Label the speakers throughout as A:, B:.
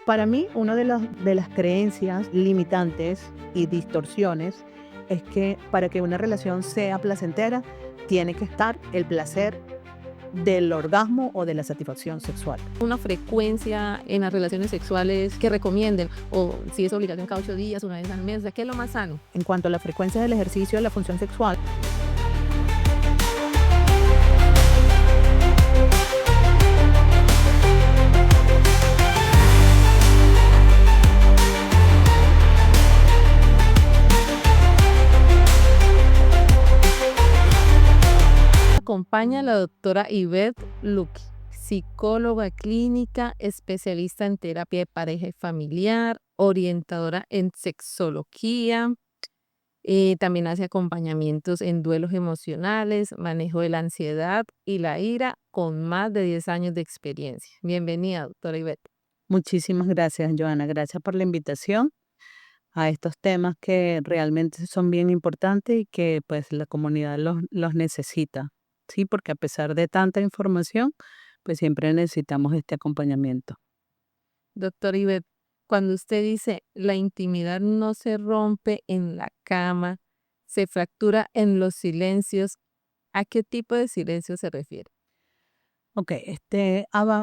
A: Para mí, una de las creencias limitantes y distorsiones es que para que una relación sea placentera, tiene que estar el placer del orgasmo o de la satisfacción sexual.
B: Una frecuencia en las relaciones sexuales que recomienden, o si es obligación cada 8 días, una vez al mes, ¿de qué es lo más sano?
A: En cuanto a la frecuencia del ejercicio de la función sexual,
B: Acompaña a la doctora Ivette Luque, psicóloga clínica, especialista en terapia de pareja y familiar, orientadora en sexología. También hace acompañamientos en duelos emocionales, manejo de la ansiedad y la ira, con más de 10 años de experiencia. Bienvenida, doctora Ivette.
A: muchísimas gracias, Joana. Gracias por la invitación a estos temas que realmente son bien importantes y que pues la comunidad los necesita, ¿sí? Porque a pesar de tanta información, pues siempre necesitamos este acompañamiento.
B: Doctor Ivette, cuando usted dice la intimidad no se rompe en la cama, se fractura en los silencios, ¿a qué tipo de silencio se refiere?
A: Ok,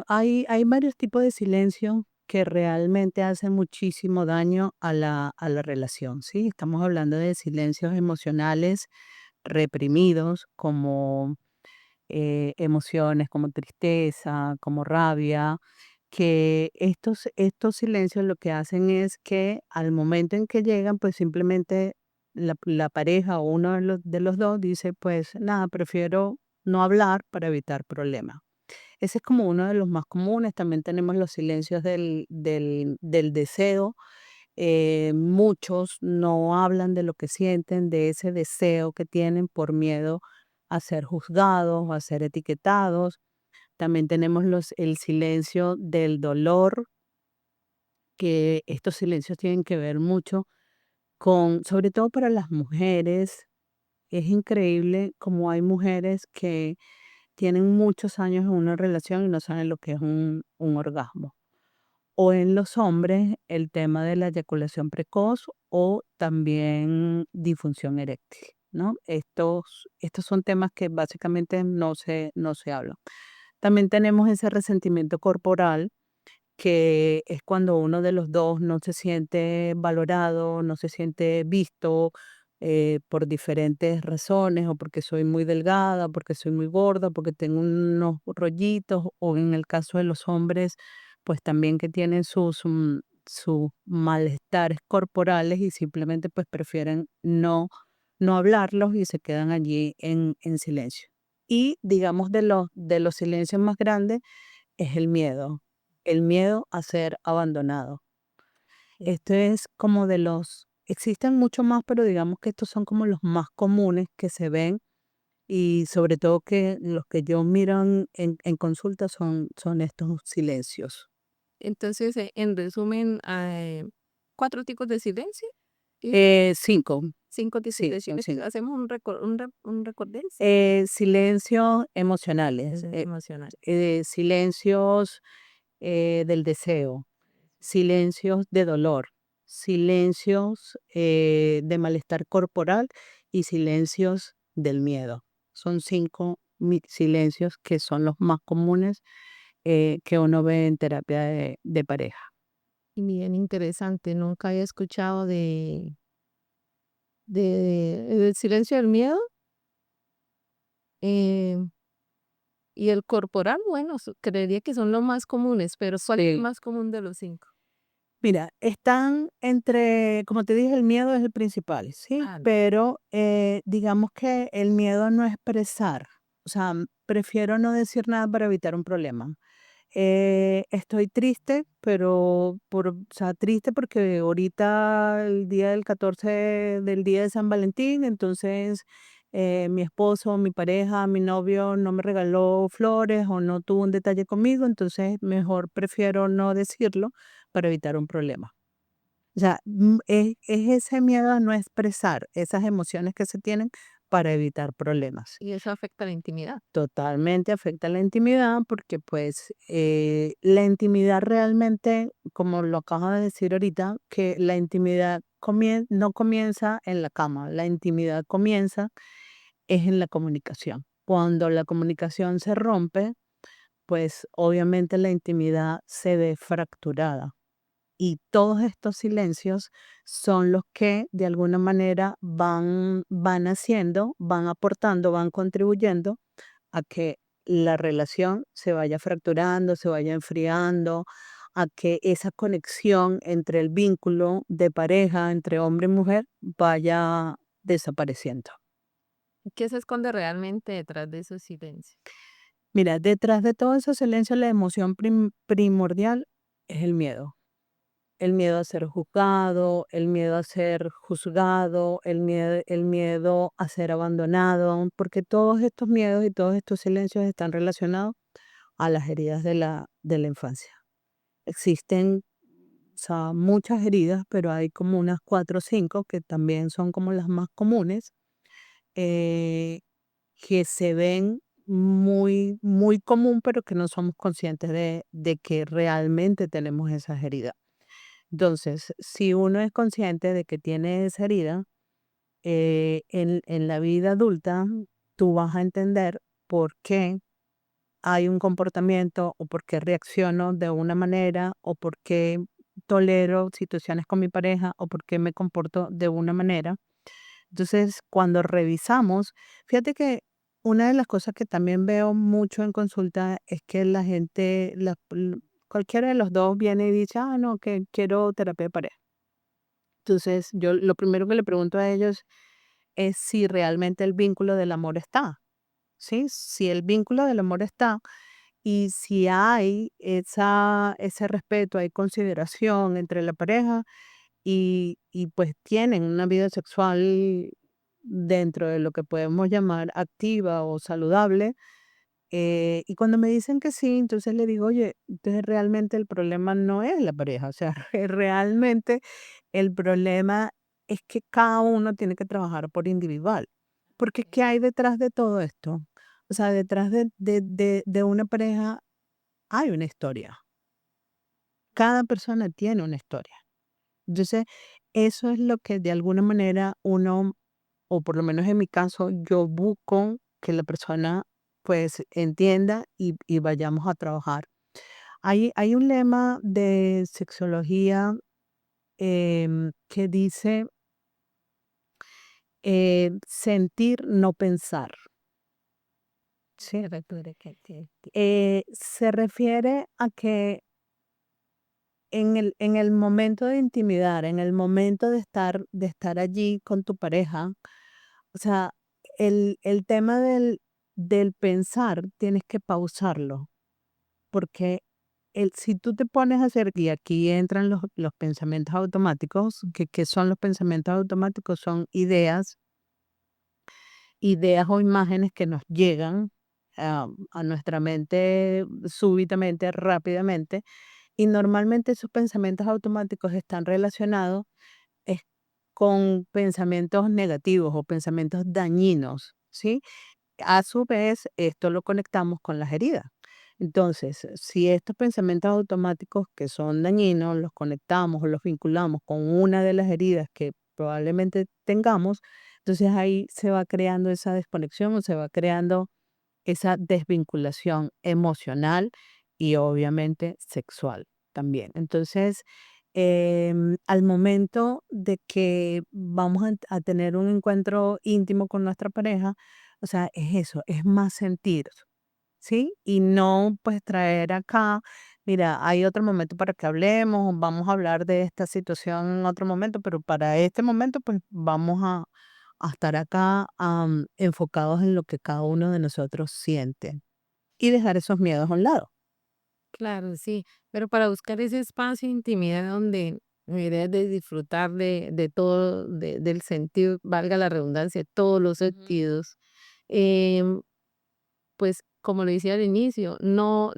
A: hay varios tipos de silencio que realmente hacen muchísimo daño a la relación, ¿sí? Estamos hablando de silencios emocionales reprimidos, como emociones como tristeza, como rabia, que estos silencios lo que hacen es que al momento en que llegan, pues simplemente la pareja o uno de los dos dice, pues nada, prefiero no hablar para evitar problemas. Ese es como uno de los más comunes. También tenemos los silencios del deseo. Muchos no hablan de lo que sienten, de ese deseo que tienen por miedo a ser juzgados o a ser etiquetados. También tenemos el silencio del dolor, que estos silencios tienen que ver mucho con, sobre todo para las mujeres, es increíble cómo hay mujeres que tienen muchos años en una relación y no saben lo que es un orgasmo. O en los hombres, el tema de la eyaculación precoz o también disfunción eréctil, ¿no? Estos son temas que básicamente no se hablan. También tenemos ese resentimiento corporal, que es cuando uno de los dos no se siente valorado, no se siente visto por diferentes razones, o porque soy muy delgada, porque soy muy gorda, porque tengo unos rollitos, o en el caso de los hombres, pues también que tienen sus malestares corporales y simplemente pues prefieren no hablarlos y se quedan allí en silencio. Y digamos de los silencios más grandes es el miedo a ser abandonado.
B: Sí.
A: Esto es como existen mucho más, pero digamos que estos son como los más comunes que se ven y sobre todo que los que yo miro en consulta son estos silencios.
B: Entonces, en resumen, hay 4 tipos de silencio y
A: 5,
B: 5 tipos
A: sí,
B: de
A: son
B: silencio.
A: 5.
B: Hacemos un recorderis
A: Silencios emocionales,
B: emocional.
A: silencios del deseo, silencios de dolor, silencios de malestar corporal y silencios del miedo. Son 5 silencios que son los más comunes que uno ve en terapia de pareja.
B: Y bien interesante, nunca había escuchado del silencio del miedo, eh, y el corporal, bueno, creería que son los más comunes, pero ¿cuál es el
A: Sí.
B: más común de los 5?
A: Mira, están entre, como te dije, el miedo es el principal, ¿sí?
B: Ah,
A: Pero digamos que el miedo a no expresar, o sea, prefiero no decir nada para evitar un problema. Estoy triste, o sea, triste porque ahorita el día del 14 del día de San Valentín, entonces mi esposo, mi pareja, mi novio no me regaló flores o no tuvo un detalle conmigo, entonces mejor prefiero no decirlo para evitar un problema. O sea, es ese miedo a no expresar esas emociones que se tienen para evitar problemas.
B: Y eso afecta la intimidad.
A: Totalmente afecta la intimidad porque pues la intimidad realmente, como lo acabas de decir ahorita, que la intimidad no comienza en la cama, la intimidad comienza es en la comunicación. Cuando la comunicación se rompe, pues obviamente la intimidad se ve fracturada. Y todos estos silencios son los que de alguna manera van haciendo, van aportando, van contribuyendo a que la relación se vaya fracturando, se vaya enfriando, a que esa conexión entre el vínculo de pareja, entre hombre y mujer, vaya desapareciendo.
B: ¿Qué se esconde realmente detrás de esos silencios?
A: Mira, detrás de todo ese silencio, la emoción primordial es el miedo a ser juzgado, el miedo a ser juzgado, el miedo a ser abandonado, porque todos estos miedos y todos estos silencios están relacionados a las heridas de la infancia. Existen, o sea, muchas heridas, pero hay como unas 4 o 5 que también son como las más comunes, eh, que se ven muy, muy común, pero que no somos conscientes de que realmente tenemos esas heridas. Entonces, si uno es consciente de que tiene esa herida, en la vida adulta, tú vas a entender por qué hay un comportamiento o por qué reacciono de una manera o por qué tolero situaciones con mi pareja o por qué me comporto de una manera. Entonces, cuando revisamos, fíjate que una de las cosas que también veo mucho en consulta es que la gente, cualquiera de los dos viene y dice, ah, no, que quiero terapia de pareja. Entonces, yo lo primero que le pregunto a ellos es si realmente el vínculo del amor está, ¿sí? Si el vínculo del amor está y si hay ese respeto, hay consideración entre la pareja y pues tienen una vida sexual dentro de lo que podemos llamar activa o saludable. Y cuando me dicen que sí, entonces le digo, oye, entonces realmente el problema no es la pareja, o sea, realmente el problema es que cada uno tiene que trabajar por individual. Porque ¿qué hay detrás de todo esto? O sea, detrás de una pareja hay una historia. Cada persona tiene una historia. Entonces, eso es lo que de alguna manera uno, o por lo menos en mi caso, yo busco que la persona pues entienda y vayamos a trabajar. Hay un lema de sexología que dice sentir, no pensar. ¿Sí? Se refiere a que en el momento de intimidar, en el momento de estar allí con tu pareja, o sea, el tema del pensar tienes que pausarlo, porque si tú te pones a hacer, y aquí entran los pensamientos automáticos, ¿qué son los pensamientos automáticos? Son ideas o imágenes que nos llegan a nuestra mente súbitamente, rápidamente, y normalmente esos pensamientos automáticos están relacionados es con pensamientos negativos o pensamientos dañinos, ¿sí? A su vez, esto lo conectamos con las heridas. Entonces, si estos pensamientos automáticos que son dañinos los conectamos o los vinculamos con una de las heridas que probablemente tengamos, entonces ahí se va creando esa desconexión o se va creando esa desvinculación emocional y obviamente sexual también. Entonces, al momento de que vamos a tener un encuentro íntimo con nuestra pareja, o sea, es eso, es más sentir, ¿sí? Y no pues traer acá, mira, hay otro momento para que hablemos, vamos a hablar de esta situación en otro momento, pero para este momento pues vamos a estar acá enfocados en lo que cada uno de nosotros siente y dejar esos miedos a un lado.
B: Claro, sí, pero para buscar ese espacio de intimidad donde mi idea es de disfrutar de todo, del sentido, valga la redundancia, todos los
A: Ujú.
B: sentidos, em, pues como lo decía al inicio, no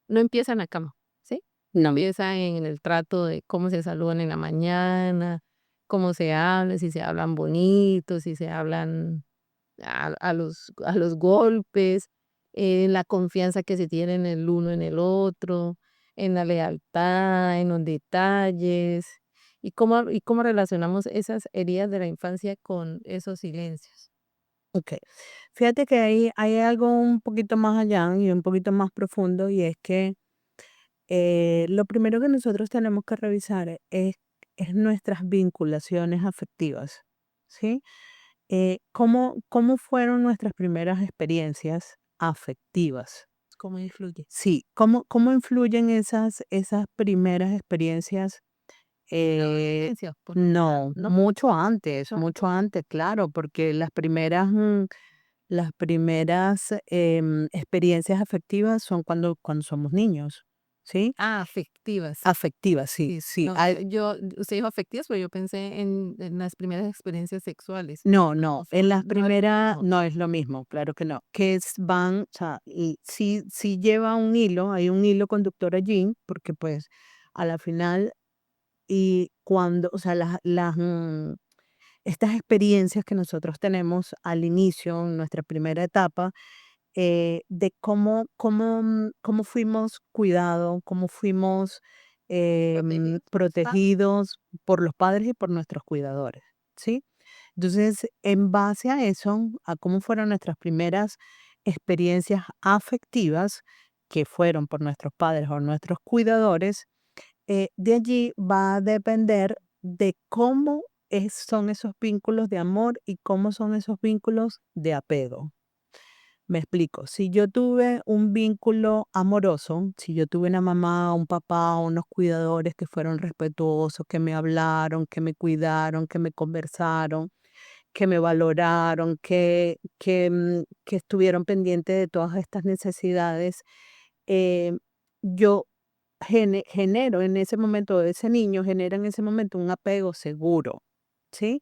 B: empieza en la cama, ¿sí?
A: No.
B: Empieza en el trato de cómo se saludan en la mañana, cómo se habla, si se hablan bonito, si se hablan a los golpes, en la confianza que se tienen el uno en el otro, en la lealtad, en los detalles, y cómo relacionamos esas heridas de la infancia con esos silencios.
A: Okey. Fíjate que hay algo un poquito más allá y un poquito más profundo, y es que, lo primero que nosotros tenemos que revisar es nuestras vinculaciones afectivas, ¿sí? ¿Cómo fueron nuestras primeras experiencias afectivas?
B: ¿Cómo influye?
A: Sí, ¿cómo influyen esas primeras experiencias?
B: En la
A: Eh,
B: adolescencia, por lo general,
A: no,
B: ¿no?
A: mucho antes, claro, porque las primeras experiencias afectivas son cuando somos niños, ¿sí?
B: Ah, afectivas.
A: Afectivas, sí,
B: Sí,
A: sí.
B: no, usted dijo afectivas, pero yo pensé en las primeras experiencias sexuales.
A: No,
B: No
A: no, en
B: son,
A: las
B: no es lo
A: primeras
B: mismo.
A: no es lo mismo, claro que no, o sea, y sí lleva un hilo, hay un hilo conductor allí, porque, pues, a la final, y cuando, o sea, estas experiencias que nosotros tenemos al inicio, en nuestra primera etapa, de cómo fuimos cuidados, cómo fuimos,
B: Protegidos por los padres.
A: protegidos por los padres y por nuestros cuidadores, ¿sí? Entonces, en base a eso, a cómo fueron nuestras primeras experiencias afectivas, que fueron por nuestros padres o nuestros cuidadores, de allí va a depender de cómo son esos vínculos de amor y cómo son esos vínculos de apego. Me explico, si yo tuve un vínculo amoroso, si yo tuve una mamá, un papá, unos cuidadores que fueron respetuosos, que me hablaron, que me cuidaron, que me conversaron, que me valoraron, que estuvieron pendientes de todas estas necesidades, eh, yo genero en ese momento, ese niño genera en ese momento un apego seguro, ¿sí?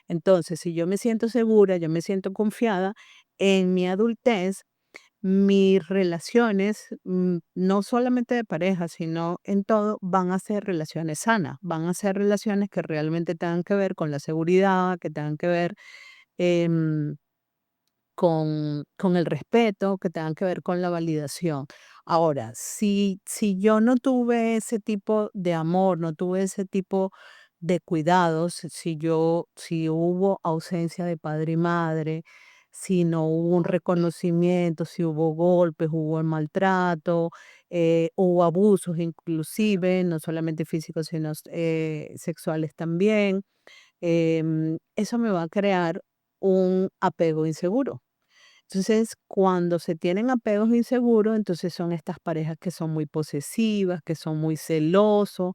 A: Entonces, si yo me siento segura, yo me siento confiada, en mi adultez, mis relaciones, no solamente de pareja, sino en todo, van a ser relaciones sanas, van a ser relaciones que realmente tengan que ver con la seguridad, que tengan que ver, em, con el respeto, que tengan que ver con la validación. Ahora, si yo no tuve ese tipo de amor, no tuve ese tipo de cuidados, si hubo ausencia de padre y madre, si no hubo un reconocimiento, si hubo golpes, hubo maltrato, hubo abusos inclusive, no solamente físicos, sino sexuales también, eso me va a crear un apego inseguro. Entonces, cuando se tienen apegos inseguros, entonces son estas parejas que son muy posesivas, que son muy celosos,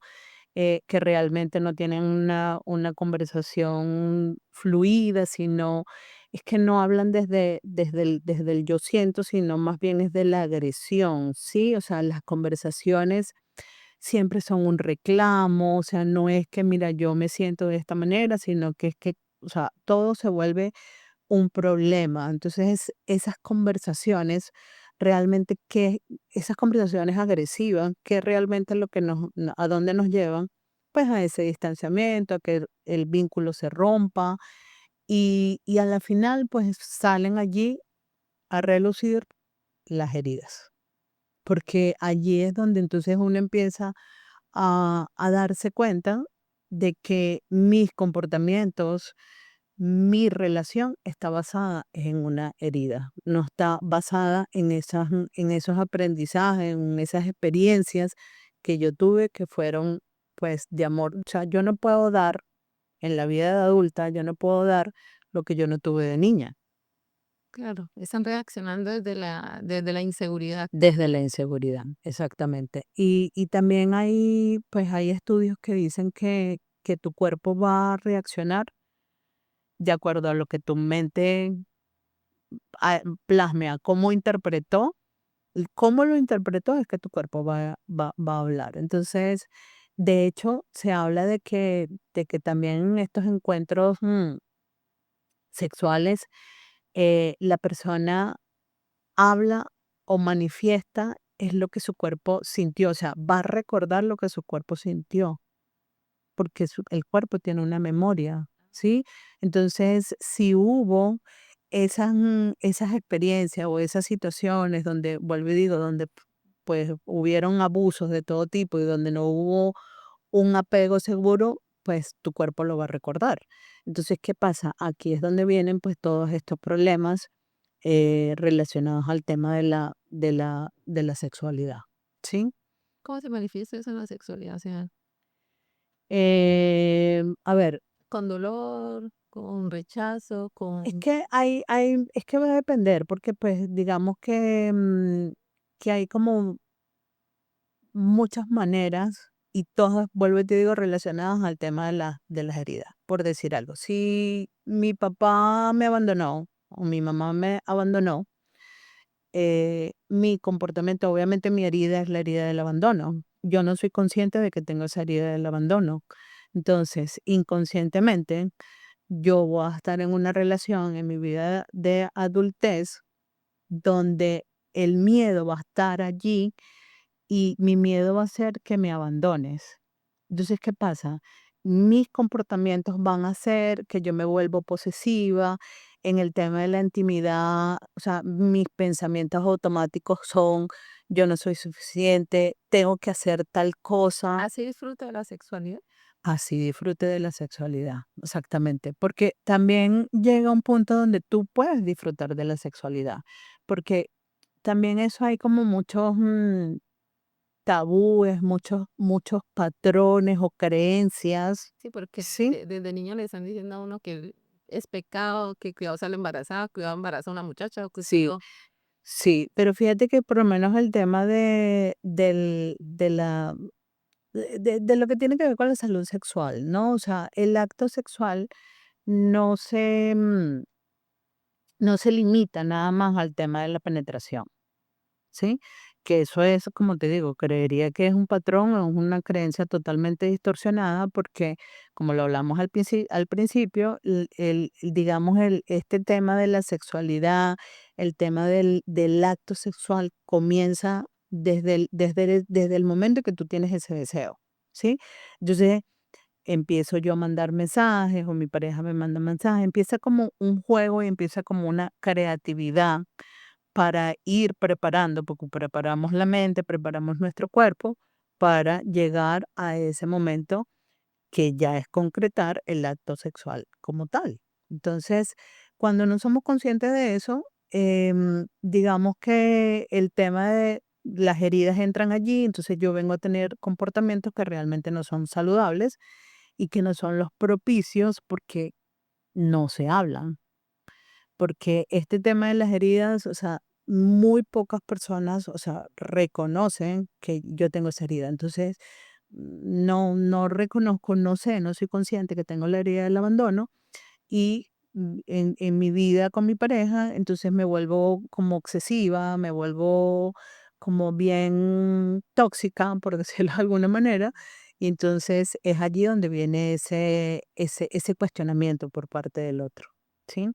A: que realmente no tienen una conversación fluida, sino es que no hablan desde el yo siento, sino más bien es de la agresión, ¿sí? O sea, las conversaciones siempre son un reclamo, o sea, no es que, mira, yo me siento de esta manera, sino que es que, o sea, todo se vuelve un problema. Entonces, esas conversaciones realmente esas conversaciones agresivas, que realmente lo que a dónde nos llevan, pues a ese distanciamiento, a que el vínculo se rompa y a la final, pues salen allí a relucir las heridas, porque allí es donde entonces uno empieza a darse cuenta de que mis comportamientos, mi relación está basada en una herida, no está basada en esos aprendizajes, en esas experiencias que yo tuve que fueron, pues, de amor. O sea, yo no puedo dar en la vida de adulta, yo no puedo dar lo que yo no tuve de niña.
B: Claro, están reaccionando desde la inseguridad.
A: Desde la inseguridad, exactamente. Y también hay estudios que dicen que tu cuerpo va a reaccionar de acuerdo a lo que tu mente plasme, a cómo interpretó, y cómo lo interpretó es que tu cuerpo va a hablar. Entonces, de hecho, se habla de que también en estos encuentros sexuales, la persona habla o manifiesta es lo que su cuerpo sintió, o sea, va a recordar lo que su cuerpo sintió. porque el cuerpo tiene una memoria, ¿sí? Entonces, si hubo esas experiencias o esas situaciones donde, vuelvo y digo, donde pues hubieron abusos de todo tipo y donde no hubo un apego seguro, pues tu cuerpo lo va a recordar. Entonces, ¿qué pasa? Aquí es donde vienen pues todos estos problemas relacionados al tema de la sexualidad, ¿sí?
B: ¿Cómo se manifiesta eso en la sexualidad? O sea,
A: A ver,
B: con dolor, con rechazo, con...
A: es que va a depender, porque pues digamos que hay como muchas maneras y todas, vuelvo y te digo, relacionadas al tema de las heridas. Por decir algo, si mi papá me abandonó o mi mamá me abandonó, mi comportamiento, obviamente mi herida es la herida del abandono. Yo no soy consciente de que tengo esa herida del abandono. Entonces, inconscientemente, yo voy a estar en una relación en mi vida de adultez donde el miedo va a estar allí y mi miedo va a ser que me abandones. Entonces, ¿qué pasa? Mis comportamientos van a ser que yo me vuelvo posesiva en el tema de la intimidad, o sea, mis pensamientos automáticos son, yo no soy suficiente, tengo que hacer tal cosa,
B: Así disfruta de la sexualidad.
A: así disfrute de la sexualidad, exactamente, porque también llega un punto donde tú puedes disfrutar de la sexualidad, porque también eso hay como muchos tabúes, muchos patrones o creencias,
B: Sí, porque
A: ¿sí?
B: desde niño le están diciendo a uno que es pecado, que cuidado sale embarazada, cuidado embaraza a una muchacha, o
A: Sí,
B: cuidado...
A: sí, pero fíjate que por lo menos el tema de lo que tiene que ver con la salud sexual, ¿no? O sea, el acto sexual no se, no se limita nada más al tema de la penetración. ¿Sí? Que eso es, como te digo, creería que es un patrón o es una creencia totalmente distorsionada porque, como lo hablamos al principio, digamos, este tema de la sexualidad, el tema del acto sexual comienza desde el momento que tú tienes ese deseo, ¿sí? Entonces, empiezo yo a mandar mensajes o mi pareja me manda mensajes, empieza como un juego y empieza como una creatividad para ir preparando, porque preparamos la mente, preparamos nuestro cuerpo para llegar a ese momento que ya es concretar el acto sexual como tal. Entonces, cuando no somos conscientes de eso, digamos que el tema de las heridas entran allí, entonces yo vengo a tener comportamientos que realmente no son saludables y que no son los propicios porque no se hablan. Porque este tema de las heridas, o sea, muy pocas personas, o sea, reconocen que yo tengo esa herida. Entonces, no reconozco, no sé, no soy consciente que tengo la herida del abandono y en mi vida con mi pareja, entonces me vuelvo como obsesiva, me vuelvo como bien tóxica, por decirlo de alguna manera. Y entonces es allí donde viene ese cuestionamiento por parte del otro, ¿sí?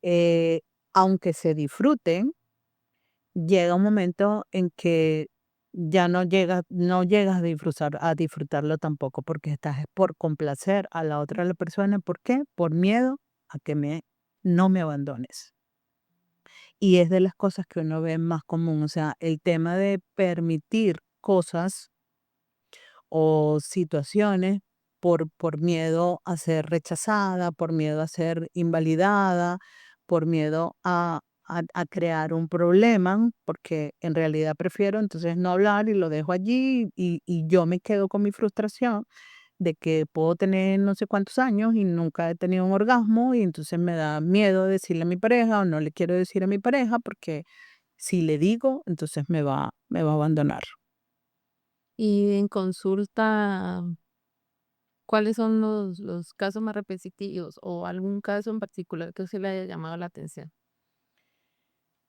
A: eh, Aunque se disfruten, llega un momento en que ya no llegas a disfrutarlo tampoco, porque estás es por complacer a la persona. ¿Por qué? Por miedo a que no me abandones. Y es de las cosas que uno ve más común, o sea, el tema de permitir cosas o situaciones por miedo a ser rechazada, por miedo a ser invalidada, por miedo a crear un problema, porque en realidad prefiero entonces no hablar y lo dejo allí y yo me quedo con mi frustración de que puedo tener no sé cuántos años y nunca he tenido un orgasmo y entonces me da miedo decirle a mi pareja o no le quiero decir a mi pareja porque si le digo, entonces me va a abandonar.
B: Y en consulta, ¿cuáles son los casos más repetitivos o algún caso en particular que usted le haya llamado la atención?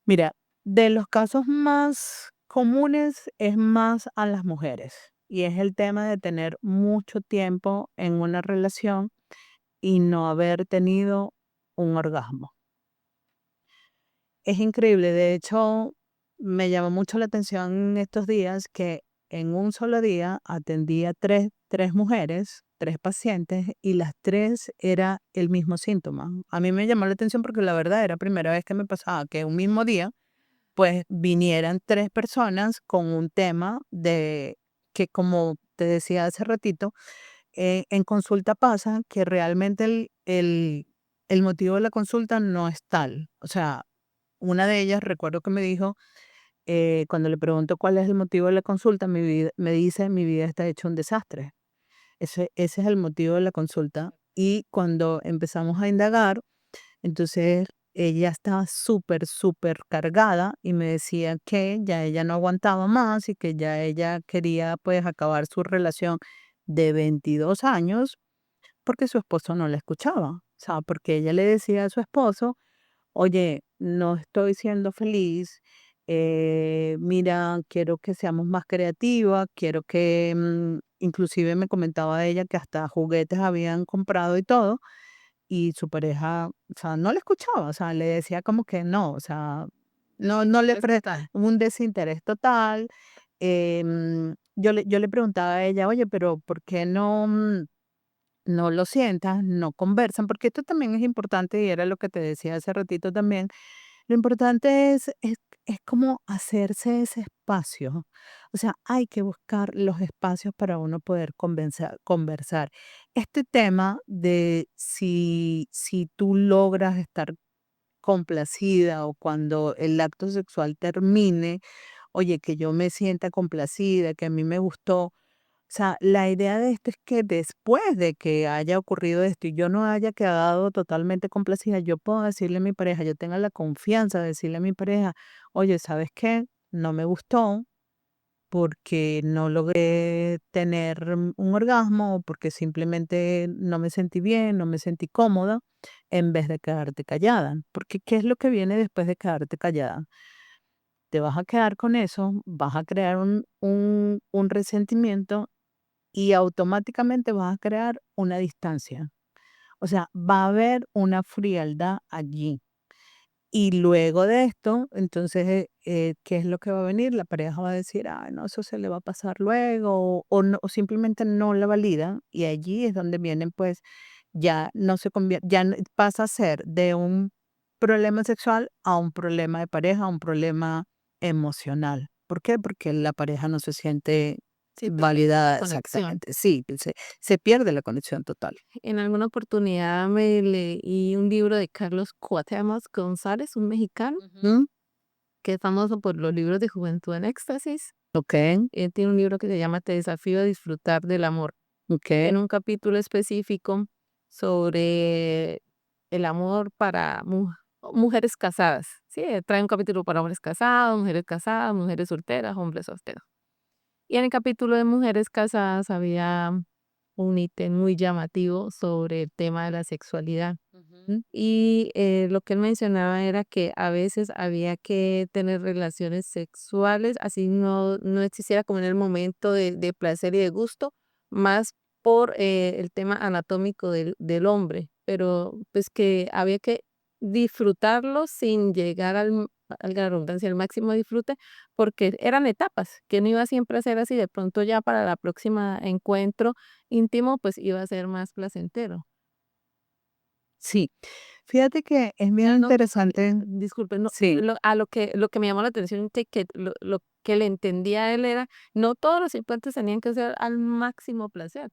A: Mira, de los casos más comunes es más a las mujeres y es el tema de tener mucho tiempo en una relación y no haber tenido un orgasmo. Es increíble, de hecho, me llamó mucho la atención estos días que en un solo día atendí a tres mujeres, tres pacientes, y las tres era el mismo síntoma. A mí me llamó la atención porque la verdad era primera vez que me pasaba que un mismo día, pues vinieran tres personas con un tema de que, como te decía hace ratito, en consulta pasa que realmente el motivo de la consulta no es tal. O sea, una de ellas recuerdo que me dijo, cuando le pregunto cuál es el motivo de la consulta, me dice, mi vida está hecha un desastre. Ese es el motivo de la consulta. Y cuando empezamos a indagar, entonces ella estaba súper, súper cargada y me decía que ya ella no aguantaba más y que ya ella quería pues acabar su relación de 22 años porque su esposo no la escuchaba. O sea, porque ella le decía a su esposo, oye, no estoy siendo feliz, mira, quiero que seamos más creativas, quiero que, inclusive me comentaba ella que hasta juguetes habían comprado y todo, y su pareja, o sea, no le escuchaba, o sea, le decía como que no, o sea, no le
B: Desinterés
A: presta
B: total.
A: un desinterés total. Yo le preguntaba a ella, oye, pero ¿por qué no? No lo sientan, no conversan, porque esto también es importante y era lo que te decía hace ratito también. Lo importante es como hacerse ese espacio. O sea, hay que buscar los espacios para uno poder conversar. Este tema de si tú logras estar complacida o cuando el acto sexual termine, oye, que yo me sienta complacida, que a mí me gustó. O sea, la idea de esto es que después de que haya ocurrido esto y yo no haya quedado totalmente complacida, yo puedo decirle a mi pareja, yo tenga la confianza de decirle a mi pareja, oye, ¿sabes qué? No me gustó porque no logré tener un orgasmo o porque simplemente no me sentí bien, no me sentí cómoda, en vez de quedarte callada. Porque ¿qué es lo que viene después de quedarte callada? Te vas a quedar con eso, vas a crear un resentimiento y automáticamente vas a crear una distancia. O sea, va a haber una frialdad allí. Y luego de esto, entonces, ¿qué es lo que va a venir? La pareja va a decir, ah, no, eso se le va a pasar luego, o, no, o simplemente no la valida. Y allí es donde vienen, pues, ya no se convierte, pasa a ser de un problema sexual a un problema de pareja, a un problema emocional. ¿Por qué? Porque la pareja no se siente
B: Sí, porque
A: validada
B: conexión.
A: exactamente. Sí, se pierde la conexión total.
B: En alguna oportunidad me leí un libro de Carlos Cuauhtémoc González, un mexicano,
A: Ujú.
B: que es famoso por los libros de Juventud en Éxtasis.
A: Ok,
B: Él tiene un libro que se llama Te desafío a disfrutar del amor.
A: ok.
B: En un capítulo específico sobre el amor para mujeres casadas. Sí, trae un capítulo para hombres casadas, mujeres solteras, hombres solteros. Y en el capítulo de mujeres casadas había un ítem muy llamativo sobre el tema de la sexualidad.
A: Ujú.
B: Y lo que él mencionaba era que a veces había que tener relaciones sexuales, así no existiera como en el momento de placer y de gusto, más por el tema anatómico del hombre, pero pues que había que disfrutarlo sin llegar a la redundancia, al máximo disfrute, porque eran etapas, que no iba siempre a ser así, de pronto ya para la próxima encuentro íntimo, pues iba a ser más placentero.
A: Sí, fíjate que es bien
B: Ya no,
A: interesante.
B: disculpe, no,
A: Sí,
B: lo que me llamó la atención que lo que le entendía a él era, no todos los encuentros tenían que ser al máximo placer.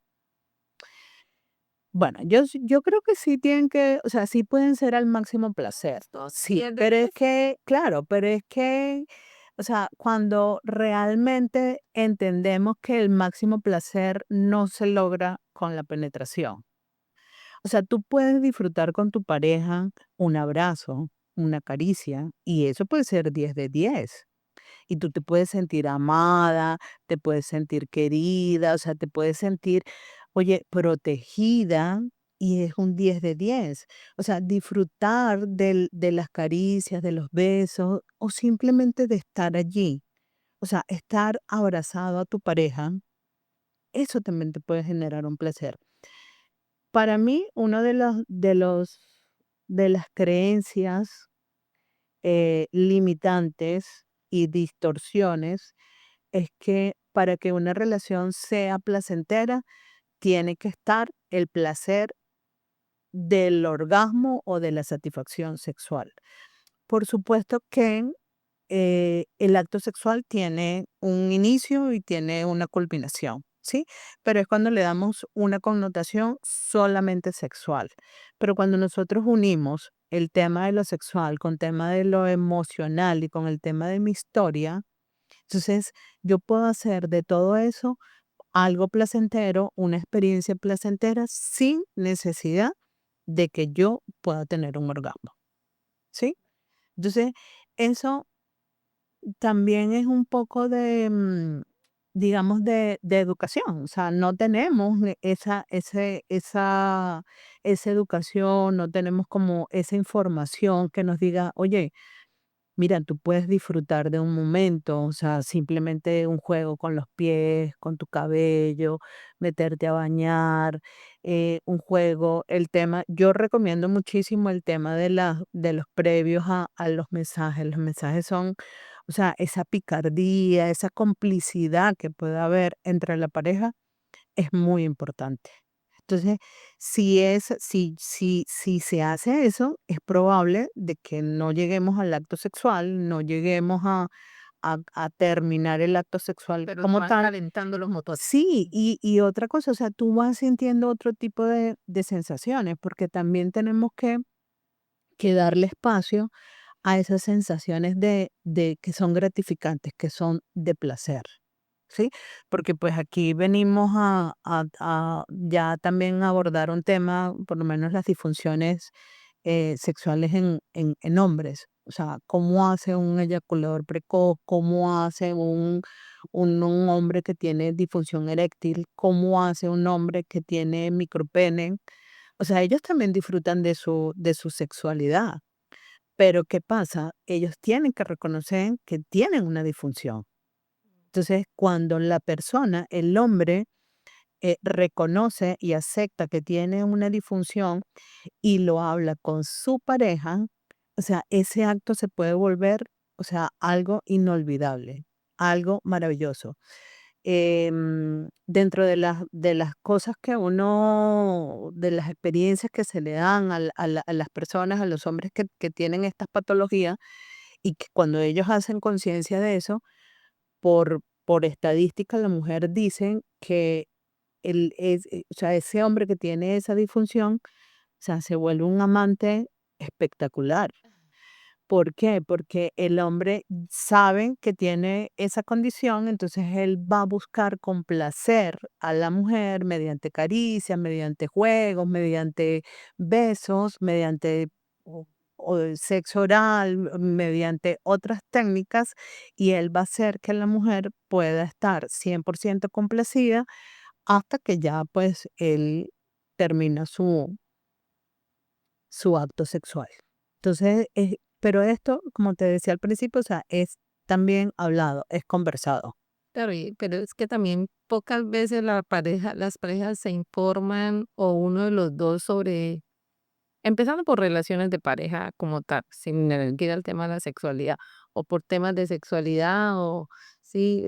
A: bueno, yo creo que sí tienen que, o sea, sí pueden ser al máximo placer.
B: Todo se
A: Sí,
B: pierde
A: pero es
B: después.
A: que, claro, pero es que, o sea, cuando realmente entendemos que el máximo placer no se logra con la penetración. O sea, tú puedes disfrutar con tu pareja un abrazo, una caricia, y eso puede ser 10 de 10. Y tú te puedes sentir amada, te puedes sentir querida, o sea, te puedes sentir, oye, protegida y es un 10 de 10. O sea, disfrutar de las caricias, de los besos o simplemente de estar allí. O sea, estar abrazado a tu pareja, eso también te puede generar un placer. Para mí, uno de las creencias limitantes y distorsiones es que para que una relación sea placentera, tiene que estar el placer del orgasmo o de la satisfacción sexual. Por supuesto que el acto sexual tiene un inicio y tiene una culminación, ¿sí? Pero es cuando le damos una connotación solamente sexual. Pero cuando nosotros unimos el tema de lo sexual con el tema de lo emocional y con el tema de mi historia, entonces yo puedo hacer de todo eso algo placentero, una experiencia placentera sin necesidad de que yo pueda tener un orgasmo, ¿sí? Entonces, eso también es un poco de, digamos, de educación. O sea, no tenemos esa educación, no tenemos como esa información que nos diga, oye, mira, tú puedes disfrutar de un momento, o sea, simplemente un juego con los pies, con tu cabello, meterte a bañar, un juego, el tema, yo recomiendo muchísimo el tema de los previos a los mensajes. Los mensajes son, o sea, esa picardía, esa complicidad que puede haber entre la pareja es muy importante. Entonces, si se hace eso, es probable de que no lleguemos al acto sexual, no lleguemos a terminar el acto sexual
B: Pero se
A: como
B: van
A: tal.
B: calentando los motores.
A: Sí, y otra cosa, o sea, tú vas sintiendo otro tipo de sensaciones, porque también tenemos que darle espacio a esas sensaciones de que son gratificantes, que son de placer. ¿Sí? Porque pues aquí venimos a ya también abordar un tema, por lo menos las disfunciones sexuales en hombres. O sea, cómo hace un eyaculador precoz, cómo hace un hombre que tiene disfunción eréctil, cómo hace un hombre que tiene micropene. O sea, ellos también disfrutan de su sexualidad. Pero ¿qué pasa? Ellos tienen que reconocer que tienen una disfunción. Entonces, cuando la persona, el hombre, reconoce y acepta que tiene una disfunción y lo habla con su pareja, o sea, ese acto se puede volver, o sea, algo inolvidable, algo maravilloso. Dentro de las cosas que uno, de las experiencias que se le dan a las personas, a los hombres que tienen estas patologías, y que cuando ellos hacen conciencia de eso, por estadística, la mujer dicen que o sea, ese hombre que tiene esa disfunción, o sea, se vuelve un amante espectacular. ¿Por qué? Porque el hombre sabe que tiene esa condición, entonces él va a buscar complacer a la mujer mediante caricias, mediante juegos, mediante besos, mediante o, o sexo oral, mediante otras técnicas, y él va a hacer que la mujer pueda estar 100% complacida hasta que ya pues él termina su acto sexual. Entonces, pero esto, como te decía al principio, o sea, es también hablado, es conversado.
B: Claro, pero es que también pocas veces las parejas se informan o uno de los dos sobre, empezando por relaciones de pareja como tal, sin ir al tema de la sexualidad, o por temas de sexualidad, o sí,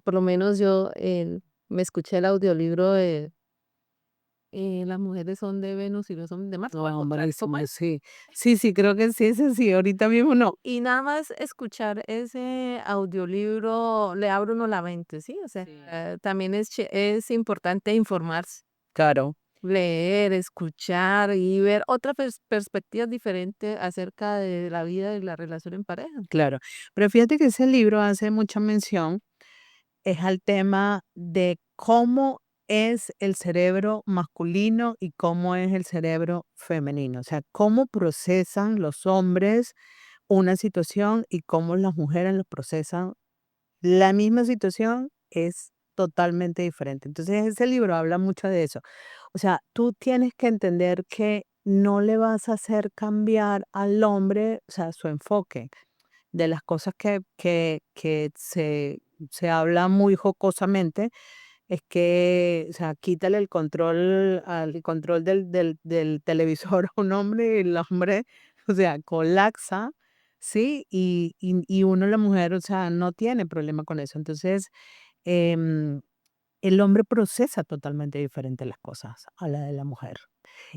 B: por lo menos yo me escuché el audiolibro de Las mujeres son de Venus y los hombres de Marte, o al
A: No,
B: contrario, ¿cómo
A: buenísimo,
B: es?
A: sí. Sí, sí, creo que sí, ese sí, ahorita mismo no.
B: Y nada más escuchar ese audiolibro le abre uno la mente, ¿sí? O sea,
A: Sí.
B: también es importante informarse,
A: Claro,
B: leer, escuchar y ver otras perspectivas diferentes acerca de la vida y la relación en pareja.
A: claro. Pero fíjate que ese libro hace mucha mención, es al tema de cómo es el cerebro masculino y cómo es el cerebro femenino. O sea, cómo procesan los hombres una situación y cómo las mujeres lo procesan. La misma situación es totalmente diferente. Entonces, ese libro habla mucho de eso. O sea, tú tienes que entender que no le vas a hacer cambiar al hombre, o sea, su enfoque de las cosas que se habla muy jocosamente, es que, o sea, quítale el control del televisor a un hombre y el hombre, o sea, colapsa, ¿sí? Y uno, la mujer, o sea, no tiene problema con eso. Entonces, em, el hombre procesa totalmente diferente las cosas a la de la mujer.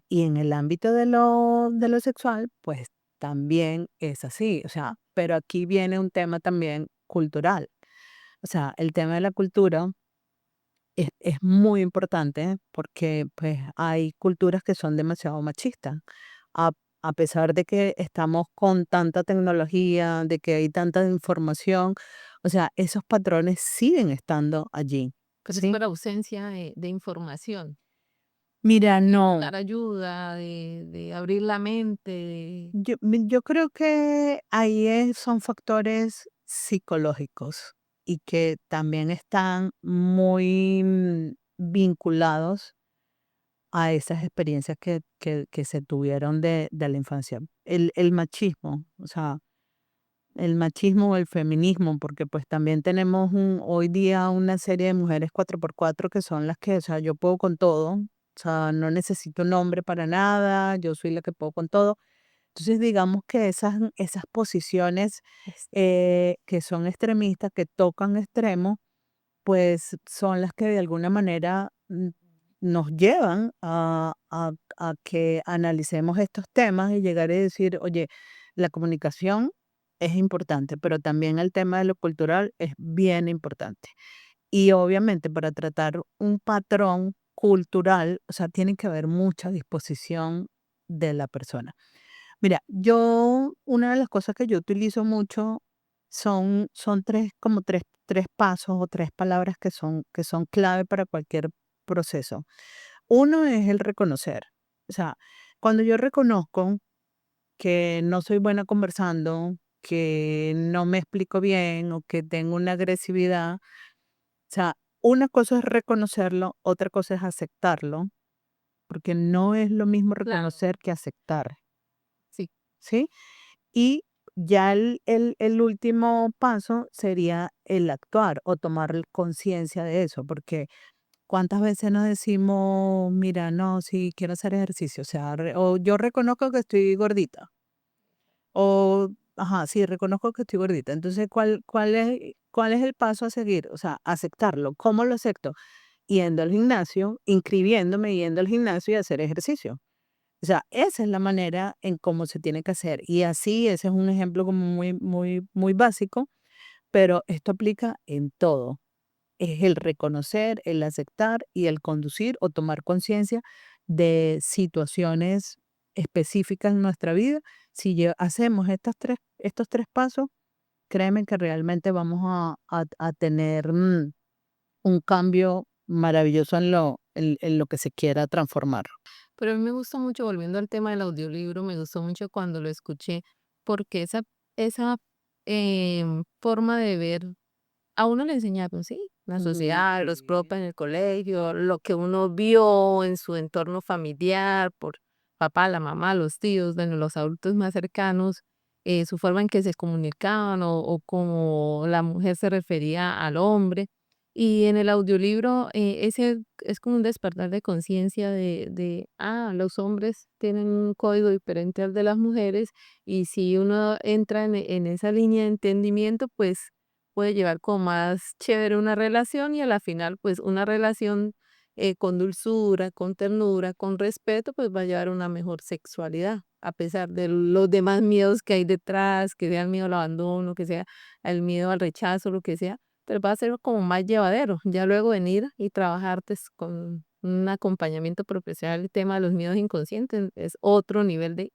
A: Y en el ámbito de lo sexual, pues también es así, o sea, pero aquí viene un tema también cultural. O sea, el tema de la cultura es muy importante porque pues hay culturas que son demasiado machistas. A, a pesar de que estamos con tanta tecnología, de que hay tanta información, o sea, esos patrones siguen estando allí,
B: Pero es
A: ¿sí?
B: por ausencia de información,
A: Mira,
B: de
A: no,
B: buscar ayuda, de abrir la mente, de
A: yo creo que ahí son factores psicológicos y que también están muy vinculados a esas experiencias que se tuvieron de la infancia. El machismo, o sea, el machismo o el feminismo, porque pues también tenemos hoy día una serie de mujeres 4x4 que son las que, o sea, yo puedo con todo, o sea, no necesito un hombre para nada, yo soy la que puedo con todo. Entonces, digamos que esas posiciones
B: es
A: que son extremistas, que tocan extremos, pues son las que de alguna manera nos llevan a que analicemos estos temas y llegar a decir, oye, la comunicación es importante, pero también el tema de lo cultural es bien importante. Y obviamente para tratar un patrón cultural, o sea, tiene que haber mucha disposición de la persona. Mira, yo, una de las cosas que yo utilizo mucho son tres, como tres pasos o tres palabras que son clave para cualquier proceso. Uno es el reconocer. O sea, cuando yo reconozco que no soy buena conversando, que no me explico bien o que tengo una agresividad, o sea, una cosa es reconocerlo, otra cosa es aceptarlo, porque no es lo mismo
B: claro,
A: reconocer que aceptar,
B: sí.
A: ¿sí? Y ya el último paso sería el actuar o tomar conciencia de eso, porque cuántas veces nos decimos, mira, no, sí, quiero hacer ejercicio, o sea, o yo reconozco que estoy gordita, o, ajá, sí, reconozco que estoy gordita. Entonces, cuál es el paso a seguir? O sea, aceptarlo. ¿Cómo lo acepto? Yendo al gimnasio, inscribiéndome, yendo al gimnasio y hacer ejercicio. O sea, esa es la manera en cómo se tiene que hacer. Y así, ese es un ejemplo como muy básico, pero esto aplica en todo. Es el reconocer, el aceptar y el conducir o tomar conciencia de situaciones específicas en nuestra vida. Si hacemos estos tres pasos, créeme que realmente vamos a tener un cambio maravilloso en lo que se quiera transformar.
B: Pero a mí me gusta mucho, volviendo al tema del audiolibro, me gustó mucho cuando lo escuché, porque esa forma de ver, a uno le enseñaron, sí, la
A: Ujú,
B: sociedad, los propios en el colegio, lo que uno vio en su entorno familiar, por papá, la mamá, los tíos, bueno, los adultos más cercanos, su forma en que se comunicaban o como la mujer se refería al hombre. Y en el audiolibro, ese es como un despertar de conciencia los hombres tienen un código diferente al de las mujeres y si uno entra en esa línea de entendimiento, pues puede llevar como más chévere una relación y a la final, pues una relación con dulzura, con ternura, con respeto, pues va a llevar una mejor sexualidad, a pesar de los demás miedos que hay detrás, que sea el miedo al abandono, que sea el miedo al rechazo, lo que sea, pero va a ser como más llevadero. Ya luego venir y trabajar con un acompañamiento profesional, el tema de los miedos inconscientes es otro nivel de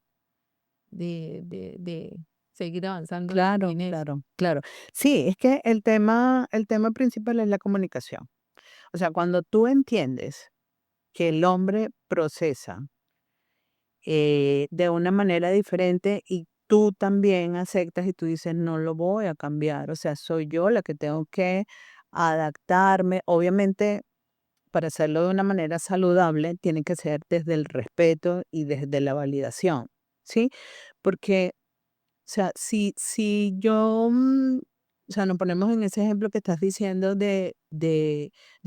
B: seguir avanzando
A: claro,
B: en eso.
A: claro, claro. Sí, es que el tema principal es la comunicación. O sea, cuando tú entiendes que el hombre procesa de una manera diferente y tú también aceptas y tú dices, no lo voy a cambiar, o sea, soy yo la que tengo que adaptarme. Obviamente, para hacerlo de una manera saludable, tiene que ser desde el respeto y desde la validación, ¿sí? Porque o sea, si yo, o sea, nos ponemos en ese ejemplo que estás diciendo de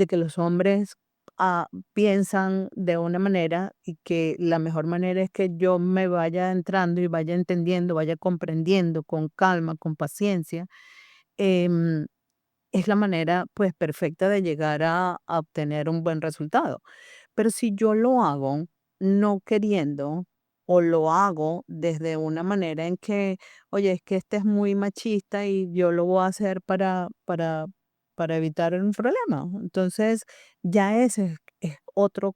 A: que los hombres piensan de una manera y que la mejor manera es que yo me vaya entrando y vaya entendiendo, vaya comprendiendo con calma, con paciencia. em, es la manera, pues, perfecta de llegar a obtener un buen resultado. Pero si yo lo hago no queriendo, o lo hago desde una manera en que, oye, es que este es muy machista y yo lo voy a hacer para evitar un problema. Entonces, ya ese es otro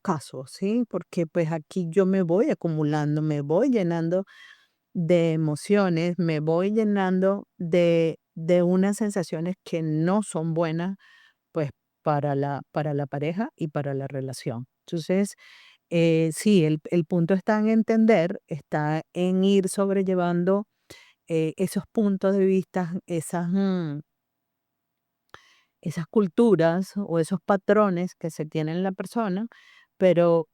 A: caso, ¿sí? Porque pues aquí yo me voy acumulando, me voy llenando de emociones, me voy llenando de unas sensaciones que no son buenas, pues, para la pareja y para la relación. Entonces, sí, el punto está en entender, está en ir sobrellevando, esos puntos de vista, esas culturas o esos patrones que se tienen en la persona, pero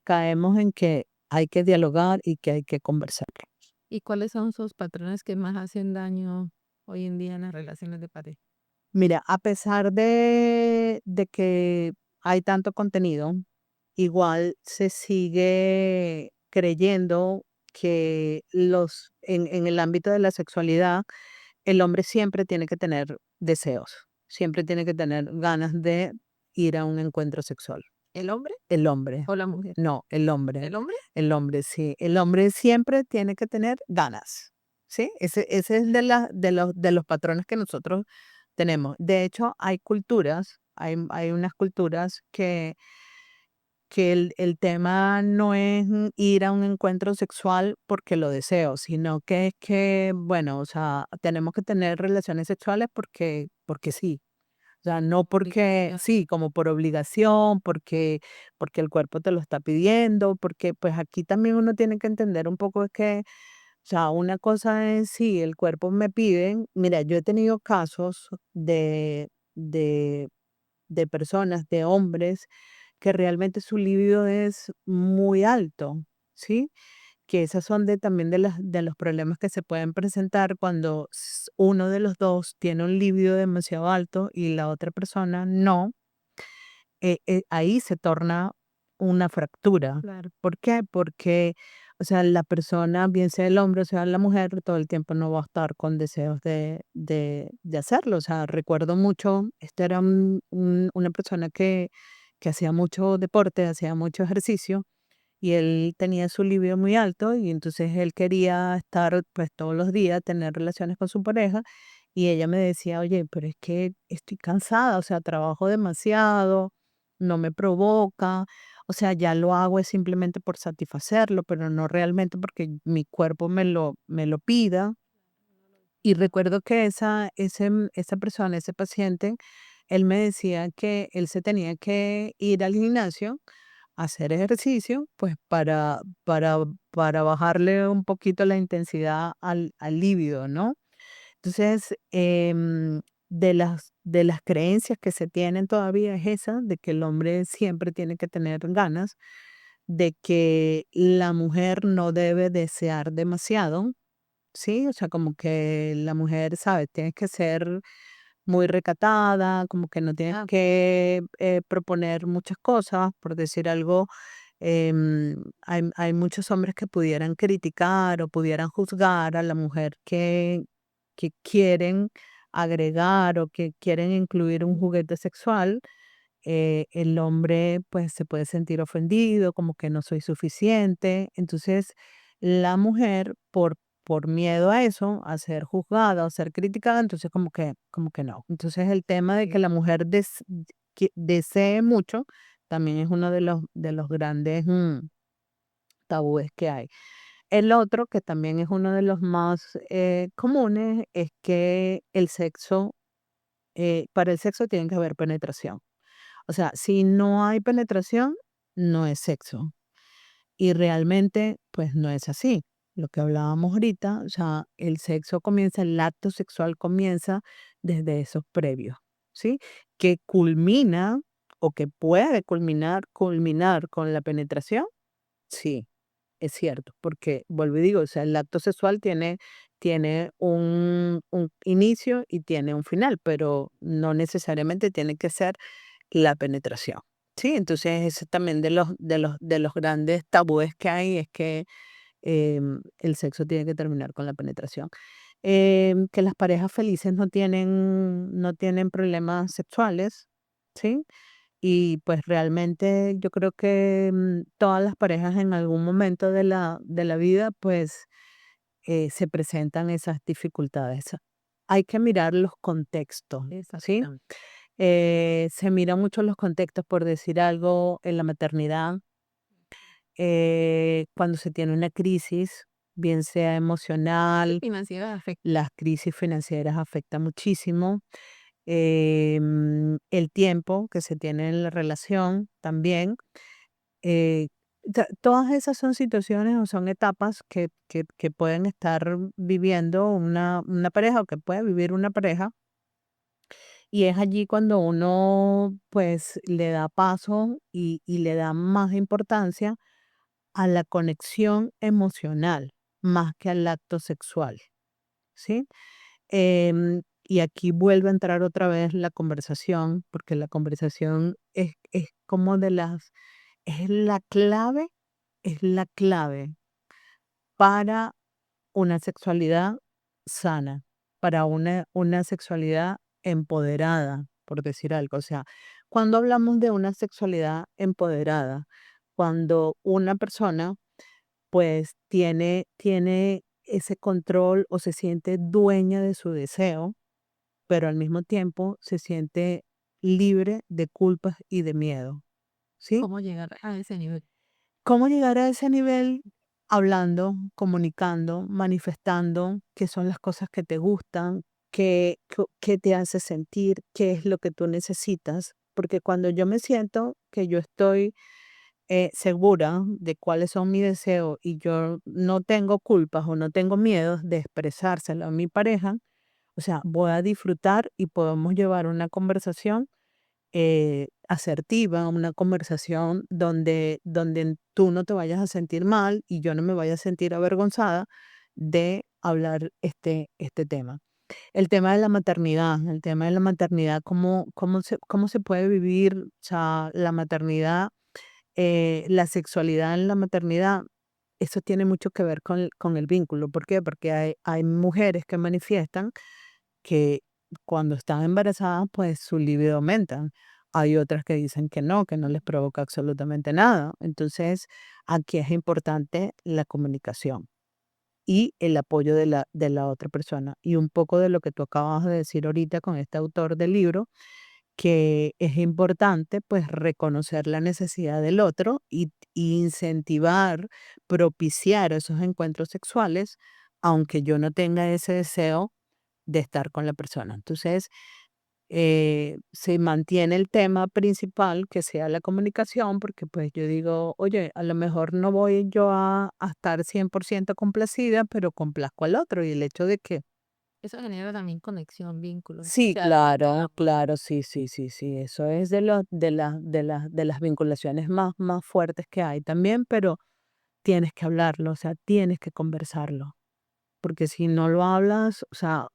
A: caemos en que hay que dialogar y que hay que conversar.
B: ¿Y cuáles son esos patrones que más hacen daño hoy en día en las relaciones de pareja?
A: Mira, a pesar de que hay tanto contenido, igual se sigue creyendo que en el ámbito de la sexualidad, el hombre siempre tiene que tener deseos, siempre tiene que tener ganas de ir a un encuentro sexual.
B: ¿El hombre
A: El hombre,
B: o la mujer?
A: no,
B: ¿El hombre?
A: sí, el hombre siempre tiene que tener ganas, ¿sí? Ese es de los patrones que nosotros tenemos. De hecho, hay unas culturas que el tema no es ir a un encuentro sexual porque lo deseo, sino que es que, bueno, o sea, tenemos que tener relaciones sexuales porque sí. O sea, no porque
B: Obligación.
A: sí, como por obligación, porque el cuerpo te lo está pidiendo, porque pues aquí también uno tiene que entender un poco es que, o sea, una cosa es sí, el cuerpo me pide. Mira, yo he tenido casos de personas, de hombres, que realmente su libido es muy alto, ¿sí? Que esas son también de los problemas que se pueden presentar cuando uno de los dos tiene un libido demasiado alto y la otra persona no. Ahí se torna una fractura.
B: Claro.
A: ¿Por qué? Porque, o sea, la persona, bien sea el hombre o sea la mujer, todo el tiempo no va a estar con deseos de hacerlo. O sea, recuerdo mucho, este era una persona que hacía mucho deporte, hacía mucho ejercicio y él tenía su libido muy alto y entonces él quería estar pues todos los días, tener relaciones con su pareja y ella me decía, oye, pero es que estoy cansada, o sea, trabajo demasiado, no me provoca, o sea, ya lo hago es simplemente por satisfacerlo, pero no realmente porque mi cuerpo me lo pida. Y recuerdo que esa persona, ese paciente, él me decía que él se tenía que ir al gimnasio a hacer ejercicio, pues para bajarle un poquito la intensidad al líbido, ¿no? Entonces, de las creencias que se tienen todavía es esa, de que el hombre siempre tiene que tener ganas, de que la mujer no debe desear demasiado. Sí, o sea, como que la mujer, ¿sabes? Tienes que ser muy recatada, como que no tienes
B: Ah,
A: que proponer muchas cosas, por decir algo. Hay muchos hombres que pudieran criticar o pudieran juzgar a la mujer que quieren agregar o que quieren incluir un juguete sexual. El hombre pues se puede sentir ofendido, como que no soy suficiente. Entonces, la mujer, por miedo a eso, a ser juzgada o ser criticada, entonces como que no. Entonces, el tema de
B: sí.
A: que la mujer que desee mucho también es uno de los grandes tabúes que hay. El otro, que también es uno de los más comunes, es que para el sexo tiene que haber penetración. O sea, si no hay penetración, no es sexo. Y realmente, pues no es así. Lo que hablábamos ahorita, o sea, el acto sexual comienza desde esos previos, ¿sí? Que culmina o que puede culminar con la penetración, sí, es cierto, porque vuelvo y digo, o sea, el acto sexual tiene un inicio y tiene un final, pero no necesariamente tiene que ser la penetración. Sí, entonces ese también de los grandes tabúes que hay es que el sexo tiene que terminar con la penetración. que las parejas felices no tienen problemas sexuales, ¿sí? Y pues realmente yo creo que todas las parejas en algún momento de la vida pues se presentan esas dificultades. Hay que mirar los contextos, ¿sí?
B: Exactamente.
A: Se miran mucho los contextos, por decir algo, en la maternidad, cuando se tiene una crisis, bien sea
B: Sí,
A: emocional,
B: financiera afecta.
A: las crisis financieras afectan muchísimo. El tiempo que se tiene en la relación también. eh, Todas esas son situaciones o son etapas que pueden estar viviendo una pareja o que puede vivir una pareja. Y es allí cuando uno pues le da paso y le da más importancia a la conexión emocional más que al acto sexual, ¿sí? Y aquí vuelve a entrar otra vez la conversación, porque la conversación es como es la clave para una sexualidad sana, para una sexualidad empoderada, por decir algo. O sea, cuando hablamos de una sexualidad empoderada, cuando una persona pues tiene ese control o se siente dueña de su deseo, pero al mismo tiempo se siente libre de culpas y de miedo, ¿sí?
B: ¿Cómo llegar a ese nivel?
A: ¿Cómo llegar a ese nivel? Hablando, comunicando, manifestando qué son las cosas que te gustan, qué te hace sentir, qué es lo que tú necesitas. Porque cuando yo me siento que yo estoy segura de cuáles son mis deseos y yo no tengo culpas o no tengo miedos de expresárselo a mi pareja, o sea, voy a disfrutar y podemos llevar una conversación asertiva, una conversación donde tú no te vayas a sentir mal y yo no me vaya a sentir avergonzada de hablar este tema. El tema de la maternidad, ¿cómo se puede vivir? O sea, la maternidad, la sexualidad en la maternidad, eso tiene mucho que ver con el vínculo. ¿Por qué? Porque hay mujeres que manifiestan que cuando están embarazadas, pues su libido aumenta. Hay otras que dicen que no les provoca absolutamente nada. Entonces, aquí es importante la comunicación y el apoyo de la otra persona. Y un poco de lo que tú acabas de decir ahorita con este autor del libro, que es importante pues reconocer la necesidad del otro y incentivar, propiciar esos encuentros sexuales, aunque yo no tenga ese deseo de estar con la persona. Entonces, se mantiene el tema principal, que sea la comunicación, porque pues yo digo, oye, a lo mejor no voy yo a estar 100% complacida, pero complazco al otro. Y el hecho de que,
B: Eso genera también conexión, vínculo,
A: sí,
B: se
A: claro, claro, sí, sí, sí, sí, eso es de las vinculaciones más fuertes que hay también, pero tienes que hablarlo, o sea, tienes que conversarlo, porque si no lo hablas, o sea,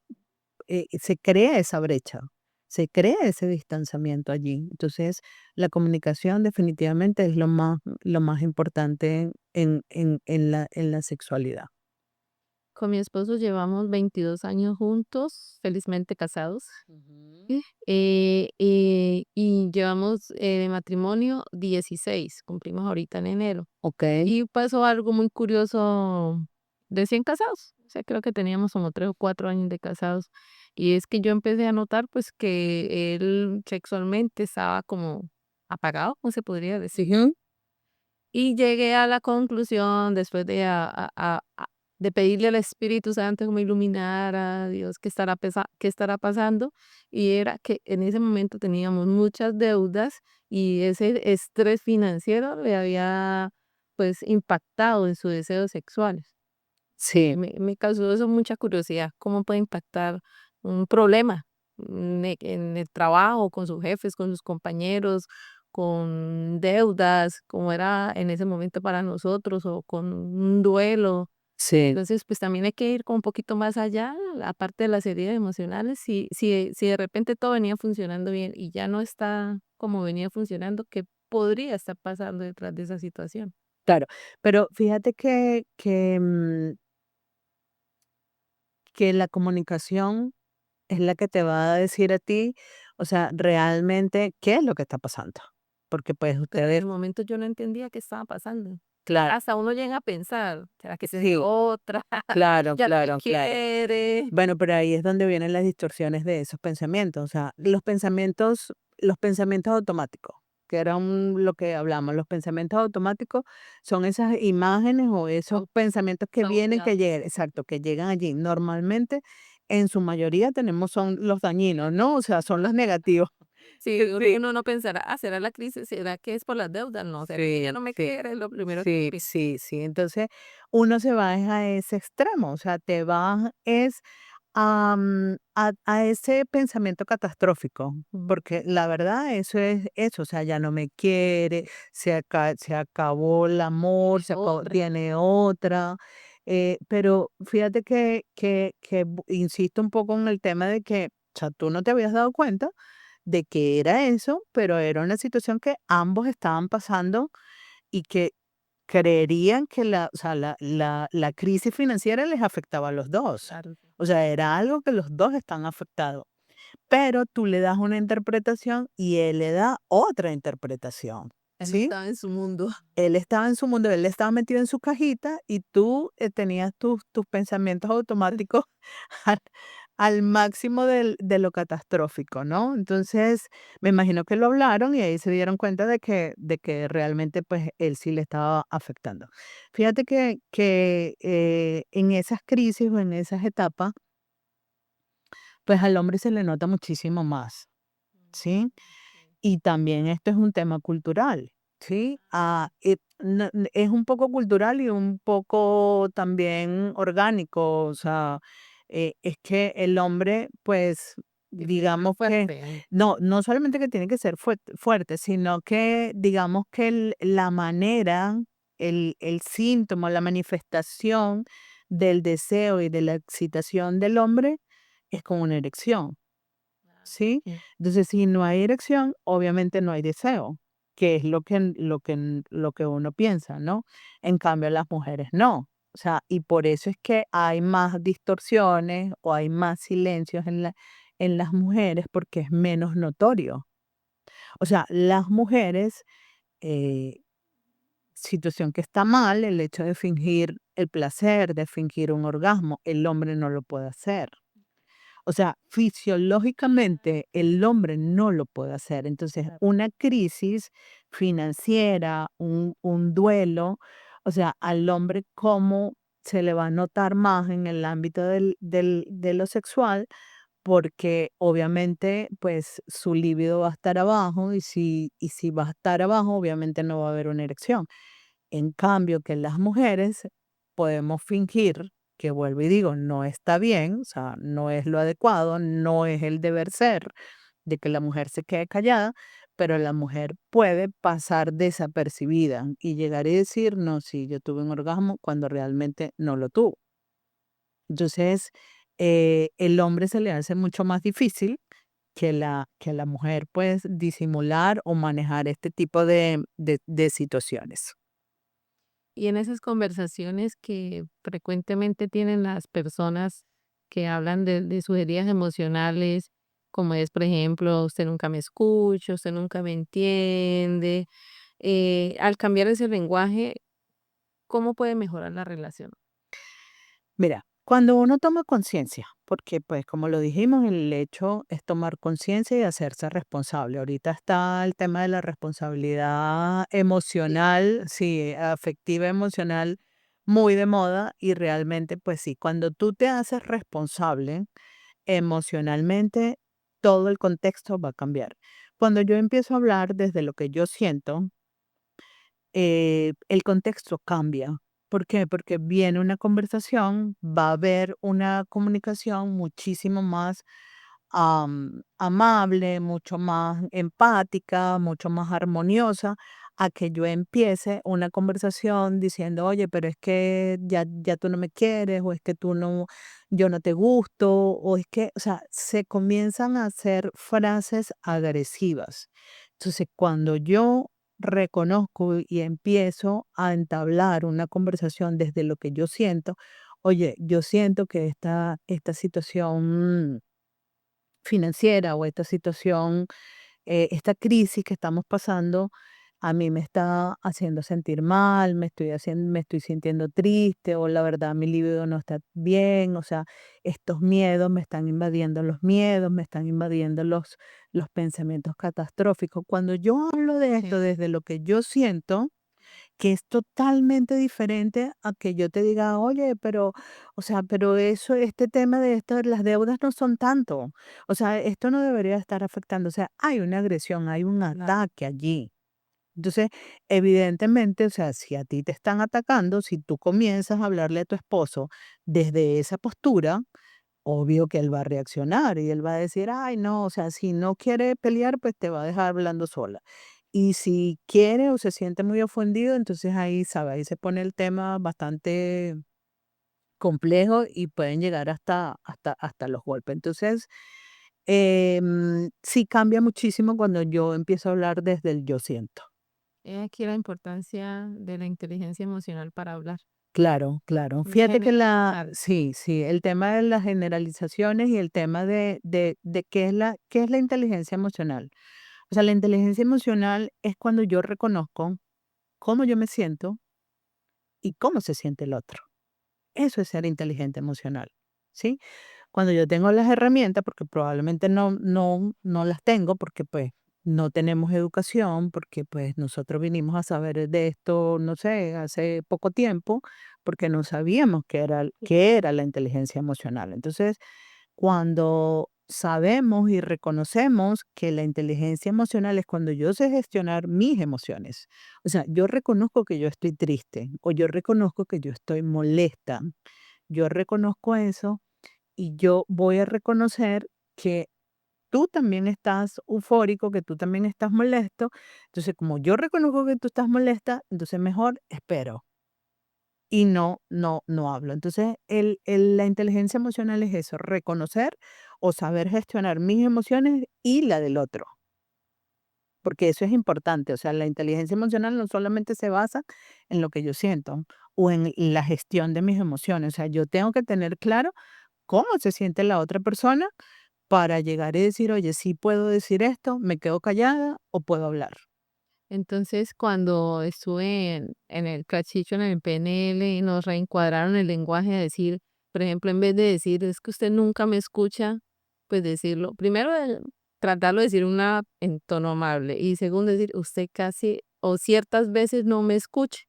A: se crea esa brecha, se crea ese distanciamiento allí. Entonces, la comunicación definitivamente es lo más importante en la sexualidad.
B: Con mi esposo llevamos 22 años juntos, felizmente casados.
A: Ujú.
B: Y llevamos de matrimonio 16, cumplimos ahorita en enero.
A: Ok.
B: Y pasó algo muy curioso recién casados. O sea, creo que teníamos como 3 o 4 años de casados. Y es que yo empecé a notar pues que él sexualmente estaba como apagado, ¿cómo se podría decir?
A: Ujú.
B: Y llegué a la conclusión, después de pedirle al Espíritu Santo que me iluminara, Dios, qué estará pasando? Y era que en ese momento teníamos muchas deudas y ese estrés financiero le había, pues, impactado en sus deseos sexuales.
A: Sí,
B: Me causó eso mucha curiosidad, cómo puede impactar un problema en el trabajo, con sus jefes, con sus compañeros, con deudas, como era en ese momento para nosotros, o con un duelo.
A: sí.
B: Entonces, pues también hay que ir con un poquito más allá, aparte de las heridas emocionales, si de repente todo venía funcionando bien y ya no está como venía funcionando, ¿qué podría estar pasando detrás de esa situación?
A: Claro, pero fíjate que que la comunicación es la que te va a decir a ti, o sea, realmente qué es lo que está pasando. Porque pues
B: Pero en
A: ustedes,
B: el momento yo no entendía qué estaba pasando.
A: claro,
B: Hasta uno llega a pensar, ¿será que esa es
A: sí,
B: otra?
A: claro,
B: Ya no me
A: claro, claro.
B: quiere.
A: Bueno, pero ahí es donde vienen las distorsiones de esos pensamientos, o sea, los pensamientos automáticos, que era lo que hablamos, los pensamientos automáticos son esas imágenes o esos pensamientos que vienen, que
B: Autosaboteado.
A: llegan, exacto, que llegan allí. Normalmente, en su mayoría tenemos son los dañinos, ¿no? O sea, son los negativos.
B: Sí,
A: Sí.
B: uno no pensará, ¿será la crisis? ¿Será que es por las deudas? No, ¿será que ella
A: Sí,
B: no me
A: sí,
B: quiere? Es lo primero que
A: sí,
B: pienso.
A: sí, sí. Entonces, uno se va es a ese extremo, o sea, te vas es a ese pensamiento catastrófico,
B: Ujú.
A: porque la verdad eso es eso, o sea, ya no me quiere, se acabó el amor,
B: Tiene
A: se acabó,
B: otra.
A: tiene otra. Pero fíjate que insisto un poco en el tema de que, o sea, tú no te habías dado cuenta de que era eso, pero era una situación que ambos estaban pasando y que creerían que o sea, la crisis financiera les afectaba a los dos.
B: Claro.
A: O sea, era algo que los 2 están afectados, pero tú le das una interpretación y él le da otra interpretación,
B: Él no
A: ¿sí?
B: estaba en su mundo.
A: Él estaba en su mundo, él estaba metido en su cajita y tú, tenías tus pensamientos automáticos al al máximo de lo catastrófico, ¿no? Entonces, me imagino que lo hablaron y ahí se dieron cuenta de que realmente, pues, él sí le estaba afectando. Fíjate que en esas crisis o en esas etapas, pues, al hombre se le nota muchísimo más, ¿sí? Y también esto es un tema cultural, ¿sí? Es un poco cultural y un poco también orgánico, o sea, es que el hombre, pues,
B: Tiene que ser
A: digamos que
B: fuerte ahí.
A: no solamente que tiene que ser fuerte, sino que digamos que la manera, el síntoma, la manifestación del deseo y de la excitación del hombre es con una erección. ¿Sí?
B: Sí.
A: Entonces, si no hay erección, obviamente no hay deseo, que es lo que uno piensa, ¿no? En cambio, las mujeres no. O sea, y por eso es que hay más distorsiones o hay más silencios en las mujeres porque es menos notorio. O sea, las mujeres, eh, situación que está mal, el hecho de fingir el placer, de fingir un orgasmo, el hombre no lo puede hacer. O sea, fisiológicamente el hombre no lo puede hacer. Entonces,
B: Claro.
A: una crisis financiera, un duelo, o sea, al hombre cómo se le va a notar más en el ámbito de lo sexual, porque obviamente pues su libido va a estar abajo y si va a estar abajo, obviamente no va a haber una erección. En cambio, que las mujeres podemos fingir, que vuelvo y digo, no está bien, o sea, no es lo adecuado, no es el deber ser de que la mujer se quede callada, pero la mujer puede pasar desapercibida y llegar y decir, no, sí, yo tuve un orgasmo cuando realmente no lo tuvo. Entonces, el hombre se le hace mucho más difícil que la mujer, pues, disimular o manejar este tipo de situaciones.
B: Y en esas conversaciones que frecuentemente tienen las personas que hablan de sus heridas emocionales, como es, por ejemplo, usted nunca me escucha, usted nunca me entiende, al cambiar ese lenguaje, ¿cómo puede mejorar la relación?
A: Mira, cuando uno toma conciencia, porque pues como lo dijimos, el hecho es tomar conciencia y hacerse responsable. Ahorita está el tema de la responsabilidad
B: Sí.
A: emocional, sí, afectiva emocional, muy de moda y realmente pues sí, cuando tú te haces responsable emocionalmente, todo el contexto va a cambiar. Cuando yo empiezo a hablar desde lo que yo siento, el contexto cambia. ¿Por qué? Porque viene una conversación, va a haber una comunicación muchísimo más amable, mucho más empática, mucho más armoniosa, a que yo empiece una conversación diciendo, oye, pero es que ya tú no me quieres, o es que yo no te gusto, o es que, o sea, se comienzan a hacer frases agresivas. Entonces, cuando yo reconozco y empiezo a entablar una conversación desde lo que yo siento, oye, yo siento que esta situación financiera o esta situación, esta crisis que estamos pasando, a mí me está haciendo sentir mal, me estoy sintiendo triste, o la verdad mi libido no está bien, o sea, estos miedos me están invadiendo los miedos, me están invadiendo los pensamientos catastróficos. Cuando yo hablo de
B: Sí,
A: esto desde lo que yo siento, que es totalmente diferente a que yo te diga: "Oye, pero, o sea, pero eso, este tema de esto, las deudas no son tanto. O sea, esto no debería estar afectando". O sea, hay una agresión, hay un
B: claro.
A: ataque allí. Entonces, evidentemente, o sea, si a ti te están atacando, si tú comienzas a hablarle a tu esposo desde esa postura, obvio que él va a reaccionar y él va a decir: "Ay, no, o sea, si no quiere pelear, pues te va a dejar hablando sola". Y si quiere o se siente muy ofendido, entonces ahí, ¿sabe? Ahí se pone el tema bastante complejo y pueden llegar hasta los golpes. Entonces, sí cambia muchísimo cuando yo empiezo a hablar desde el yo siento.
B: He aquí la importancia de la inteligencia emocional para hablar.
A: Claro, claro.
B: No
A: Fíjate que
B: generalizar.
A: sí, sí, el tema de las generalizaciones y el tema de qué es la inteligencia emocional. O sea, la inteligencia emocional es cuando yo reconozco cómo yo me siento y cómo se siente el otro. Eso es ser inteligente emocional, ¿sí? Cuando yo tengo las herramientas, porque probablemente no las tengo, porque pues no tenemos educación, porque pues nosotros vinimos a saber de esto, no sé, hace poco tiempo, porque no sabíamos qué era la inteligencia emocional. Entonces, cuando sabemos y reconocemos que la inteligencia emocional es cuando yo sé gestionar mis emociones. O sea, yo reconozco que yo estoy triste o yo reconozco que yo estoy molesta. Yo reconozco eso y yo voy a reconocer que tú también estás eufórico, que tú también estás molesto. Entonces, como yo reconozco que tú estás molesta, entonces mejor espero y no hablo. Entonces, la inteligencia emocional es eso, reconocer o saber gestionar mis emociones y la del otro, porque eso es importante. O sea, la inteligencia emocional no solamente se basa en lo que yo siento o en la gestión de mis emociones. O sea, yo tengo que tener claro cómo se siente la otra persona para llegar y decir, oye, sí puedo decir esto, me quedo callada o puedo hablar.
B: Entonces, cuando estuve en el cachicho, en el PNL, nos reencuadraron el lenguaje a decir, por ejemplo, en vez de decir, es que usted nunca me escucha, pues decirlo, primero tratarlo de decir en tono amable y segundo decir, usted casi o ciertas veces no me escucha.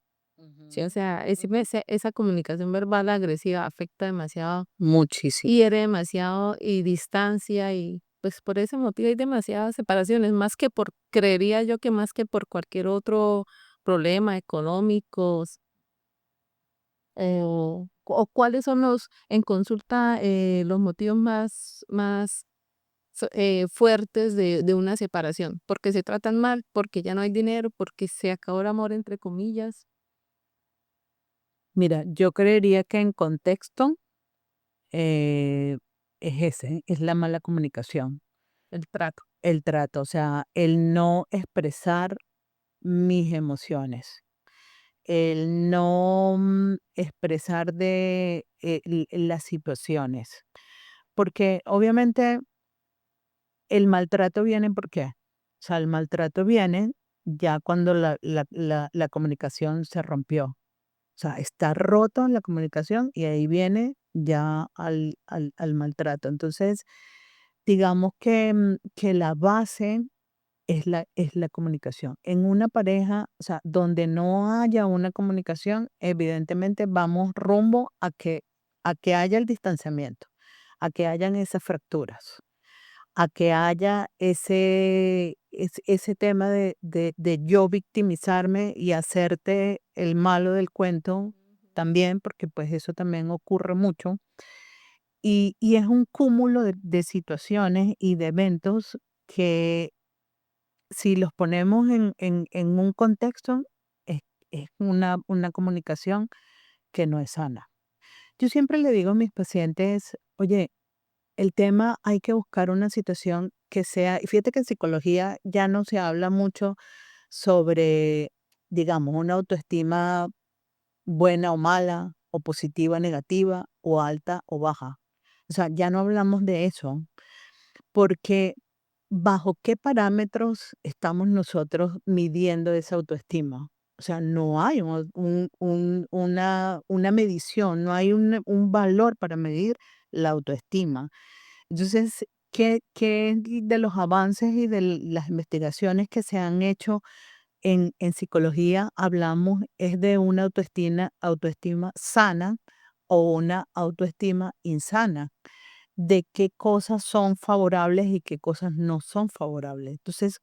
B: Sí, o
A: Ujú,
B: sea,
A: ujú.
B: esa comunicación verbal agresiva afecta demasiado,
A: Muchísimo.
B: hiere demasiado y distancia y pues por ese motivo hay demasiadas separaciones, más que por, creería yo que más que por cualquier otro problema económicos o cuáles son en consulta los motivos más fuertes de una separación, porque se tratan mal, porque ya no hay dinero, porque se acabó el amor entre comillas,
A: Mira, yo creería que en contexto eh, es ese, es la mala comunicación,
B: el trato.
A: el trato, o sea, el no expresar mis emociones, el no expresar las situaciones, porque obviamente el maltrato viene, ¿por qué? O sea, el maltrato viene ya cuando la comunicación se rompió. O sea, está roto la comunicación y ahí viene ya al maltrato. Entonces, digamos que la base es la comunicación. En una pareja, o sea, donde no haya una comunicación, evidentemente vamos rumbo a que haya el distanciamiento, a que hayan esas fracturas, a que haya ese tema de yo victimizarme y hacerte el malo del cuento también, porque pues eso también ocurre mucho. Y es un cúmulo de situaciones y de eventos que si los ponemos en un contexto, es una comunicación que no es sana. Yo siempre le digo a mis pacientes, oye, el tema hay que buscar una situación que sea, y fíjate que en psicología ya no se habla mucho sobre, digamos, una autoestima buena o mala, o positiva, negativa, o alta o baja. O sea, ya no hablamos de eso, porque ¿bajo qué parámetros estamos nosotros midiendo esa autoestima? O sea, no hay una medición, no hay un valor para medir la autoestima. Entonces, ¿qué de los avances y de las investigaciones que se han hecho en psicología hablamos es de una autoestima sana o una autoestima insana? De qué cosas son favorables y qué cosas no son favorables. Entonces,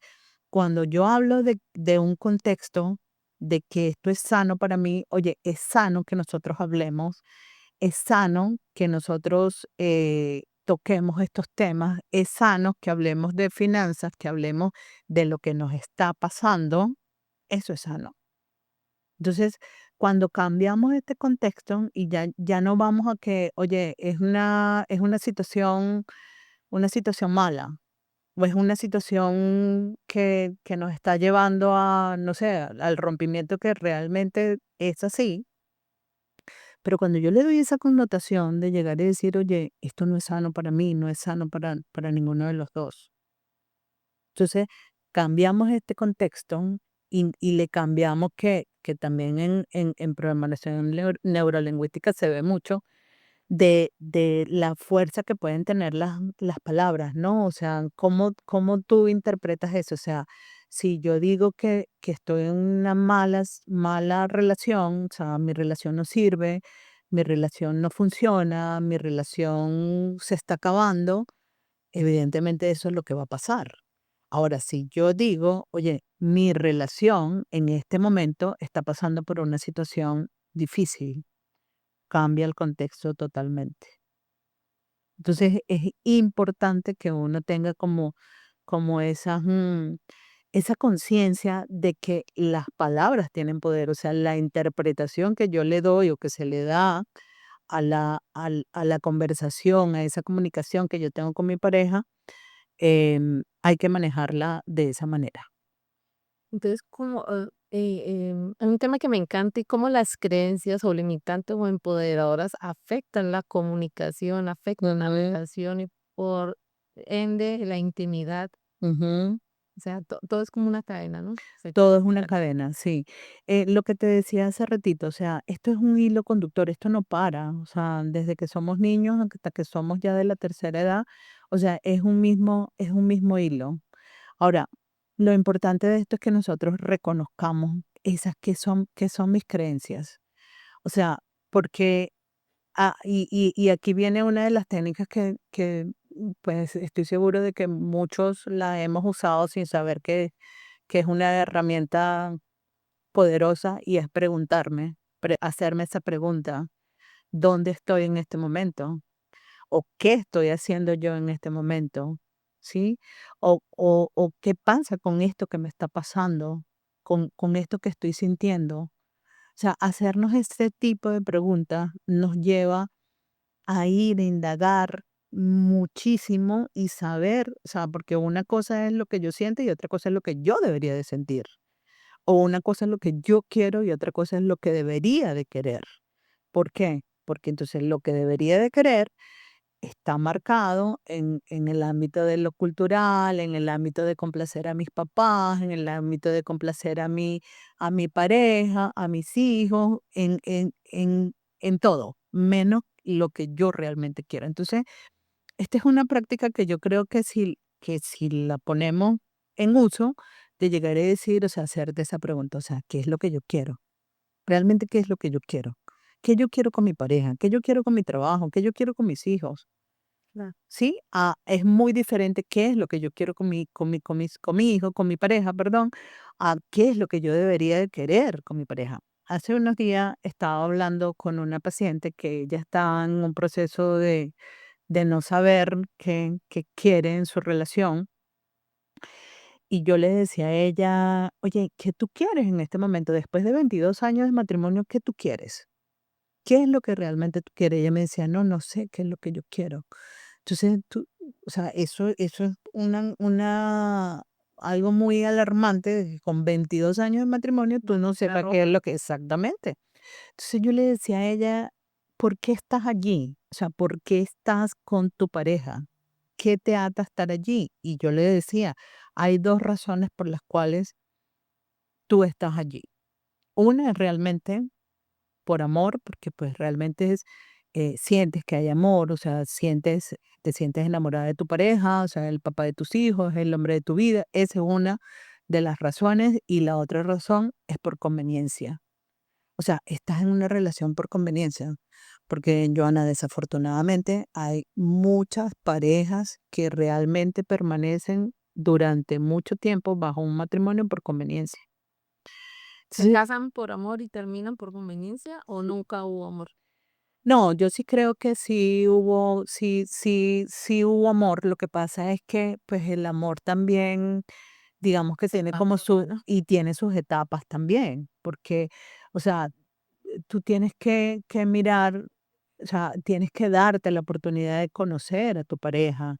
A: cuando yo hablo de un contexto de que esto es sano para mí, oye, es sano que nosotros hablemos, es sano que nosotros toquemos estos temas, es sano que hablemos de finanzas, que hablemos de lo que nos está pasando, eso es sano. Entonces, cuando cambiamos este contexto y ya no vamos a que, oye, es una situación mala, o es una situación que nos está llevando a, no sé, al rompimiento que realmente es así, pero cuando yo le doy esa connotación de llegar y decir, oye, esto no es sano para mí, no es sano para ninguno de los dos. Entonces, cambiamos este contexto y le cambiamos que también en programación neurolingüística se ve mucho de la fuerza que pueden tener las palabras, ¿no? O sea, ¿cómo tú interpretas eso? O sea, si yo digo que estoy en una mala relación, o sea, mi relación no sirve, mi relación no funciona, mi relación se está acabando, evidentemente eso es lo que va a pasar. Ahora, si yo digo, oye, mi relación en este momento está pasando por una situación difícil, cambia el contexto totalmente. Entonces es importante que uno tenga como esa conciencia de que las palabras tienen poder, o sea, la interpretación que yo le doy o que se le da a la conversación, a esa comunicación que yo tengo con mi pareja, hay que manejarla de esa manera.
B: Entonces, como, hay un tema que me encanta y cómo las creencias o limitantes o empoderadoras afectan la comunicación, afectan la relación y por ende la intimidad.
A: Ujú.
B: O sea, todo es como una cadena, ¿no? Se
A: Todo es una
B: claro.
A: cadena, sí. Lo que te decía hace ratito, o sea, esto es un hilo conductor, esto no para, o sea, desde que somos niños hasta que somos ya de la tercera edad, o sea, es un mismo hilo. Ahora, lo importante de esto es que nosotros reconozcamos esas que son mis creencias. O sea, porque, y aquí viene una de las técnicas pues, estoy seguro de que muchos la hemos usado sin saber que es una herramienta poderosa y es preguntarme, hacerme esa pregunta, ¿dónde estoy en este momento? ¿O qué estoy haciendo yo en este momento? ¿Sí? ¿O qué pasa con esto que me está pasando? Con esto que estoy sintiendo. O sea, hacernos este tipo de preguntas nos lleva a ir a indagar muchísimo y saber, o sea, porque una cosa es lo que yo siento y otra cosa es lo que yo debería de sentir. O una cosa es lo que yo quiero y otra cosa es lo que debería de querer. ¿Por qué? Porque entonces lo que debería de querer está marcado en el ámbito de lo cultural, en el ámbito de complacer a mis papás, en el ámbito de complacer a mi pareja, a mis hijos, en todo, menos lo que yo realmente quiero. Entonces, esta es una práctica que yo creo que si la ponemos en uso, te llegaré a decir, o sea, hacerte esa pregunta, o sea, ¿qué es lo que yo quiero? Realmente, ¿qué es lo que yo quiero? ¿Qué yo quiero con mi pareja? ¿Qué yo quiero con mi trabajo? ¿Qué yo quiero con mis hijos?
B: Claro.
A: ¿Sí? Es muy diferente qué es lo que yo quiero con mi hijo, con mi pareja, perdón, a qué es lo que yo debería de querer con mi pareja. Hace unos días estaba hablando con una paciente que ella está en un proceso de no saber qué quiere en su relación. Y yo le decía a ella, oye, ¿qué tú quieres en este momento? Después de 22 años de matrimonio, ¿qué tú quieres? ¿Qué es lo que realmente tú quieres? Ella me decía, no, no sé qué es lo que yo quiero. Entonces, o sea, eso es algo muy alarmante, de que con 22 años de matrimonio tú no sepas
B: Claro.
A: qué es lo que exactamente. Entonces yo le decía a ella, ¿por qué estás allí? O sea, ¿por qué estás con tu pareja? ¿Qué te ata a estar allí? Y yo le decía, hay 2 razones por las cuales tú estás allí. Una es realmente por amor, porque, pues, realmente sientes que hay amor, o sea, te sientes enamorada de tu pareja, o sea, el papá de tus hijos, el hombre de tu vida. Esa es una de las razones, y la otra razón es por conveniencia. O sea, estás en una relación por conveniencia, porque, Joana, desafortunadamente hay muchas parejas que realmente permanecen durante mucho tiempo bajo un matrimonio por conveniencia.
B: ¿Se
A: Entonces,
B: casan por amor y terminan por conveniencia o nunca hubo amor?
A: no, yo sí creo que sí hubo amor. Lo que pasa es que, pues, el amor también, digamos que tiene como
B: ¿No?
A: tiene sus etapas también, porque, o sea, tú tienes que mirar, o sea, tienes que darte la oportunidad de conocer a tu pareja,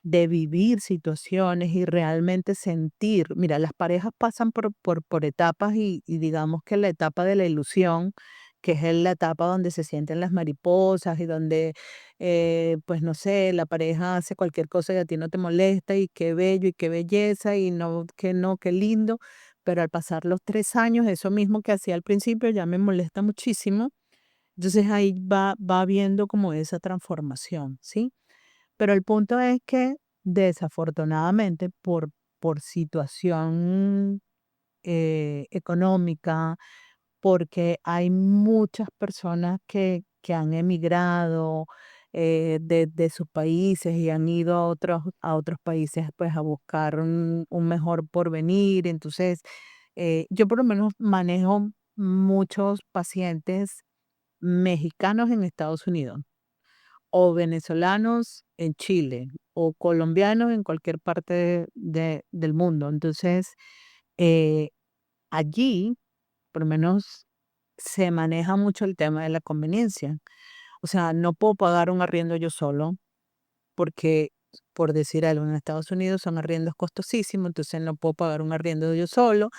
A: de vivir situaciones y realmente sentir. Mira, las parejas pasan por etapas y digamos que la etapa de la ilusión, que es la etapa donde se sienten las mariposas y donde, pues no sé, la pareja hace cualquier cosa y a ti no te molesta y qué bello y qué belleza y no, qué lindo. Pero al pasar los 3 años, eso mismo que hacía al principio ya me molesta muchísimo. Entonces ahí va habiendo como esa transformación, ¿sí? Pero el punto es que desafortunadamente por situación económica, porque hay muchas personas que han emigrado de sus países y han ido a otros países pues a buscar un mejor porvenir. Entonces, yo por lo menos manejo muchos pacientes mexicanos en Estados Unidos, o venezolanos en Chile, o colombianos en cualquier parte del mundo. Entonces, eh, allí, por lo menos, se maneja mucho el tema de la conveniencia. O sea, no puedo pagar un arriendo yo solo, porque, por decir algo, en Estados Unidos son arriendos costosísimos, entonces no puedo pagar un arriendo yo solo.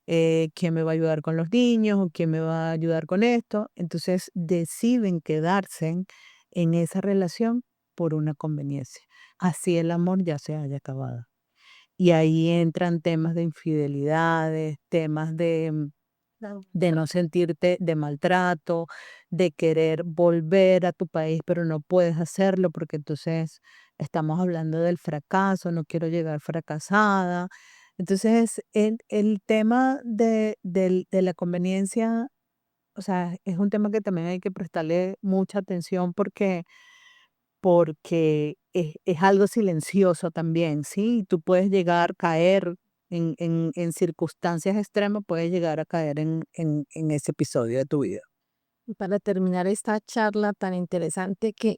A: ¿Quién me va a ayudar con los niños? ¿O quién me va a ayudar con esto? Entonces deciden quedarse en esa relación por una conveniencia. Así el amor ya se haya acabado. Y ahí entran temas de infidelidades, temas de no sentirte de maltrato, de querer volver a tu país, pero no puedes hacerlo porque entonces estamos hablando del fracaso, no quiero llegar fracasada. Entonces, el tema de la conveniencia, o sea, es un tema que también hay que prestarle mucha atención porque es algo silencioso también, ¿sí? Tú puedes llegar, caer en circunstancias extremas, puedes llegar a caer en ese episodio de tu vida.
B: Y para terminar esta charla tan interesante que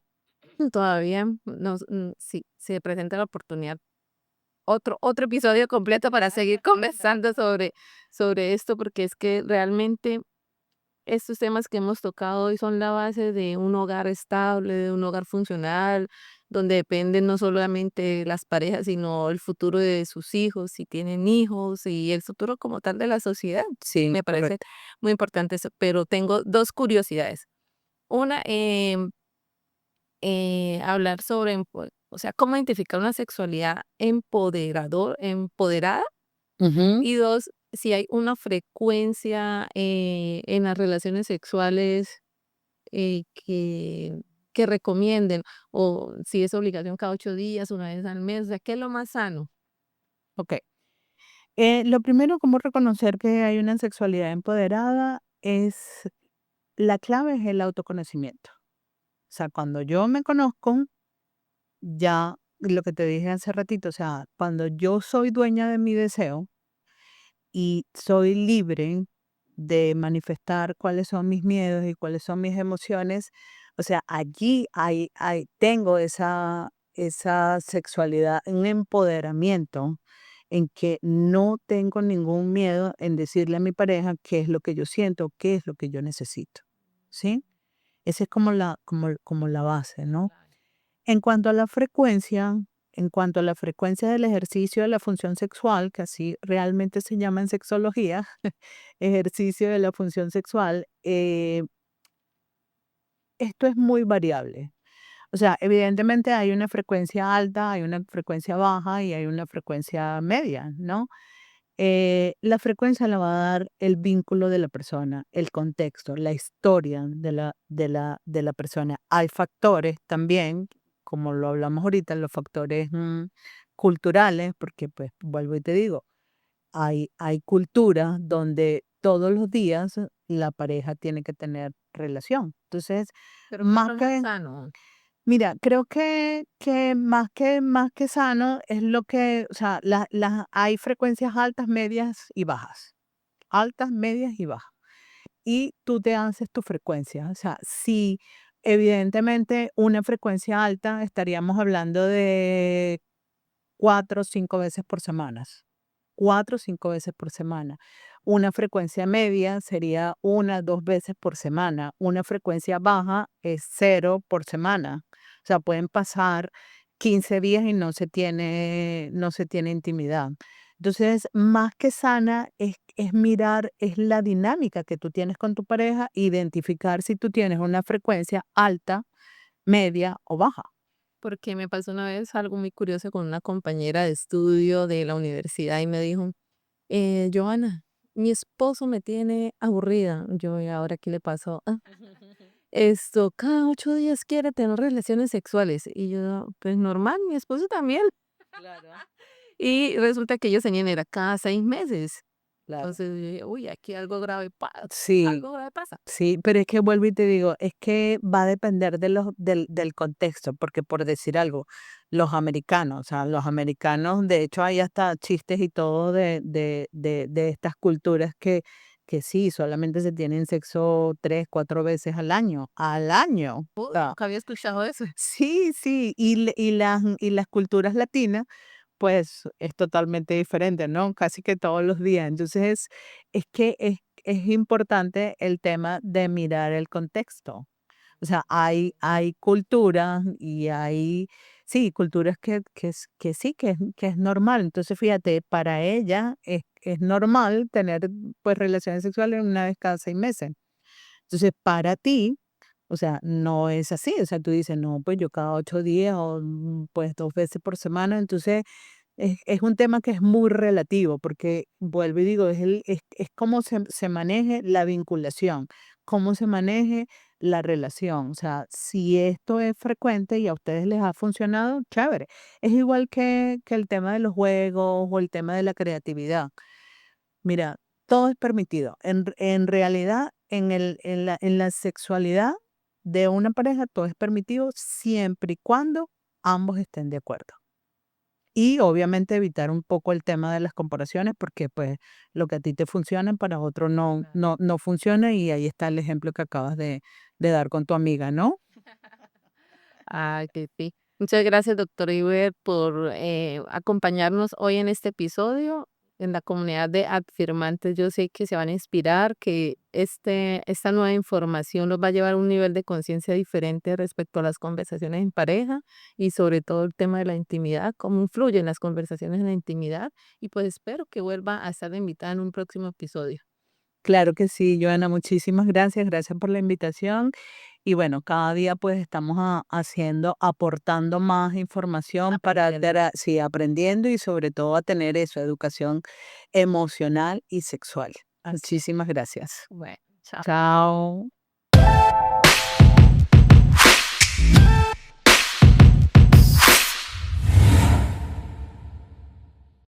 B: todavía si se presenta la oportunidad, otro episodio completo para seguir conversando sobre esto, porque es que realmente estos temas que hemos tocado hoy son la base de un hogar estable, de un hogar funcional, donde dependen no solamente las parejas, sino el futuro de sus hijos, si tienen hijos, y el futuro como tal de la sociedad.
A: Sí,
B: Me parece
A: correcto.
B: muy importante eso, pero tengo 2 curiosidades. Una, hablar sobre o sea, cómo identificar una sexualidad empoderada,
A: Ujú.
B: y 2, si hay una frecuencia, en las relaciones sexuales que recomienden, o si es obligación cada 8 días, una vez al mes, o sea, ¿qué es lo más sano?
A: Ok. Lo primero, cómo reconocer que hay una sexualidad empoderada la clave es el autoconocimiento. O sea, cuando yo me conozco, ya lo que te dije hace ratito, o sea, cuando yo soy dueña de mi deseo y soy libre de manifestar cuáles son mis miedos y cuáles son mis emociones, o sea, allí tengo esa sexualidad, un empoderamiento en que no tengo ningún miedo en decirle a mi pareja qué es lo que yo siento, qué es lo que yo necesito, ¿sí? Esa es como la base, ¿no? En cuanto a la frecuencia, en cuanto a la frecuencia del ejercicio de la función sexual, que así realmente se llama en sexología, ejercicio de la función sexual, esto es muy variable. O sea, evidentemente hay una frecuencia alta, hay una frecuencia baja y hay una frecuencia media, ¿no? La frecuencia la va a dar el vínculo de la persona, el contexto, la historia de la persona. Hay factores también, como lo hablamos ahorita, los factores culturales, porque pues vuelvo y te digo, hay culturas donde todos los días la pareja tiene que tener relación. Entonces,
B: Creo que eso
A: más
B: es más
A: que
B: sano.
A: mira, creo que más que sano es lo que, o sea, hay frecuencias altas, medias y bajas. Altas, medias y bajas. Y tú te haces tu frecuencia. O sea, si evidentemente una frecuencia alta, estaríamos hablando de 4 o 5 veces por semana. 4 o 5 veces por semana. Una frecuencia media sería 1, 2 veces por semana. Una frecuencia baja es 0 por semana. O sea, pueden pasar 15 días y no se tiene intimidad. Entonces, más que sana es mirar, es la dinámica que tú tienes con tu pareja, identificar si tú tienes una frecuencia alta, media o baja.
B: Porque me pasó una vez algo muy curioso con una compañera de estudio de la universidad y me dijo, Joana, mi esposo me tiene aburrida. Yo, ¿y ahora qué le pasó? "Ah, esto, cada 8 días quiere tener relaciones sexuales". Y yo, pues normal, mi esposo también.
A: Claro,
B: Y resulta que ellos tenían era cada 6 meses.
A: claro.
B: Entonces yo dije, uy, aquí algo grave pasa,
A: Sí.
B: algo grave pasa.
A: Sí, pero es que vuelvo y te digo, es que va a depender del contexto, porque por decir algo, los americanos, o sea, los americanos, de hecho hay hasta chistes y todo de estas culturas que sí, solamente se tienen sexo 3, 4 veces al año. O sea,
B: Nunca había escuchado eso.
A: sí, sí, y las culturas latinas pues es totalmente diferente, ¿no? Casi que todos los días. Entonces, es que es importante el tema de mirar el contexto. O sea, hay culturas y sí, culturas que sí, que es normal. Entonces, fíjate, para ella es normal tener pues relaciones sexuales una vez cada 6 meses. Entonces, para ti, o sea, no es así. O sea, tú dices, no, pues yo cada 8 días o pues 2 veces por semana. Entonces, es un tema que es muy relativo, porque vuelvo y digo, es cómo se maneje la vinculación, cómo se maneje la relación. O sea, si esto es frecuente y a ustedes les ha funcionado, chévere. Es igual que el tema de los juegos o el tema de la creatividad. Mira, todo es permitido. En realidad, en la sexualidad de una pareja, todo es permitido siempre y cuando ambos estén de acuerdo. Y obviamente evitar un poco el tema de las comparaciones, porque pues lo que a ti te funciona para otro no,
B: Claro.
A: no, no funciona, y ahí está el ejemplo que acabas de dar con tu amiga, ¿no?
B: Ay, que sí. Muchas gracias, doctor Iber, por acompañarnos hoy en este episodio. En la comunidad de Adfirmantes, yo sé que se van a inspirar, que esta nueva información los va a llevar a un nivel de conciencia diferente respecto a las conversaciones en pareja y sobre todo el tema de la intimidad, cómo influyen las conversaciones en la intimidad. Y pues espero que vuelva a estar invitada en un próximo episodio.
A: Claro que sí, Joana, muchísimas gracias, gracias por la invitación. Y bueno, cada día pues estamos haciendo, aportando más información para
B: Aprendiendo.
A: sí, aprendiendo y sobre todo a tener eso, educación emocional y sexual.
B: Así.
A: Muchísimas gracias.
B: Bueno, chao.
A: Chao.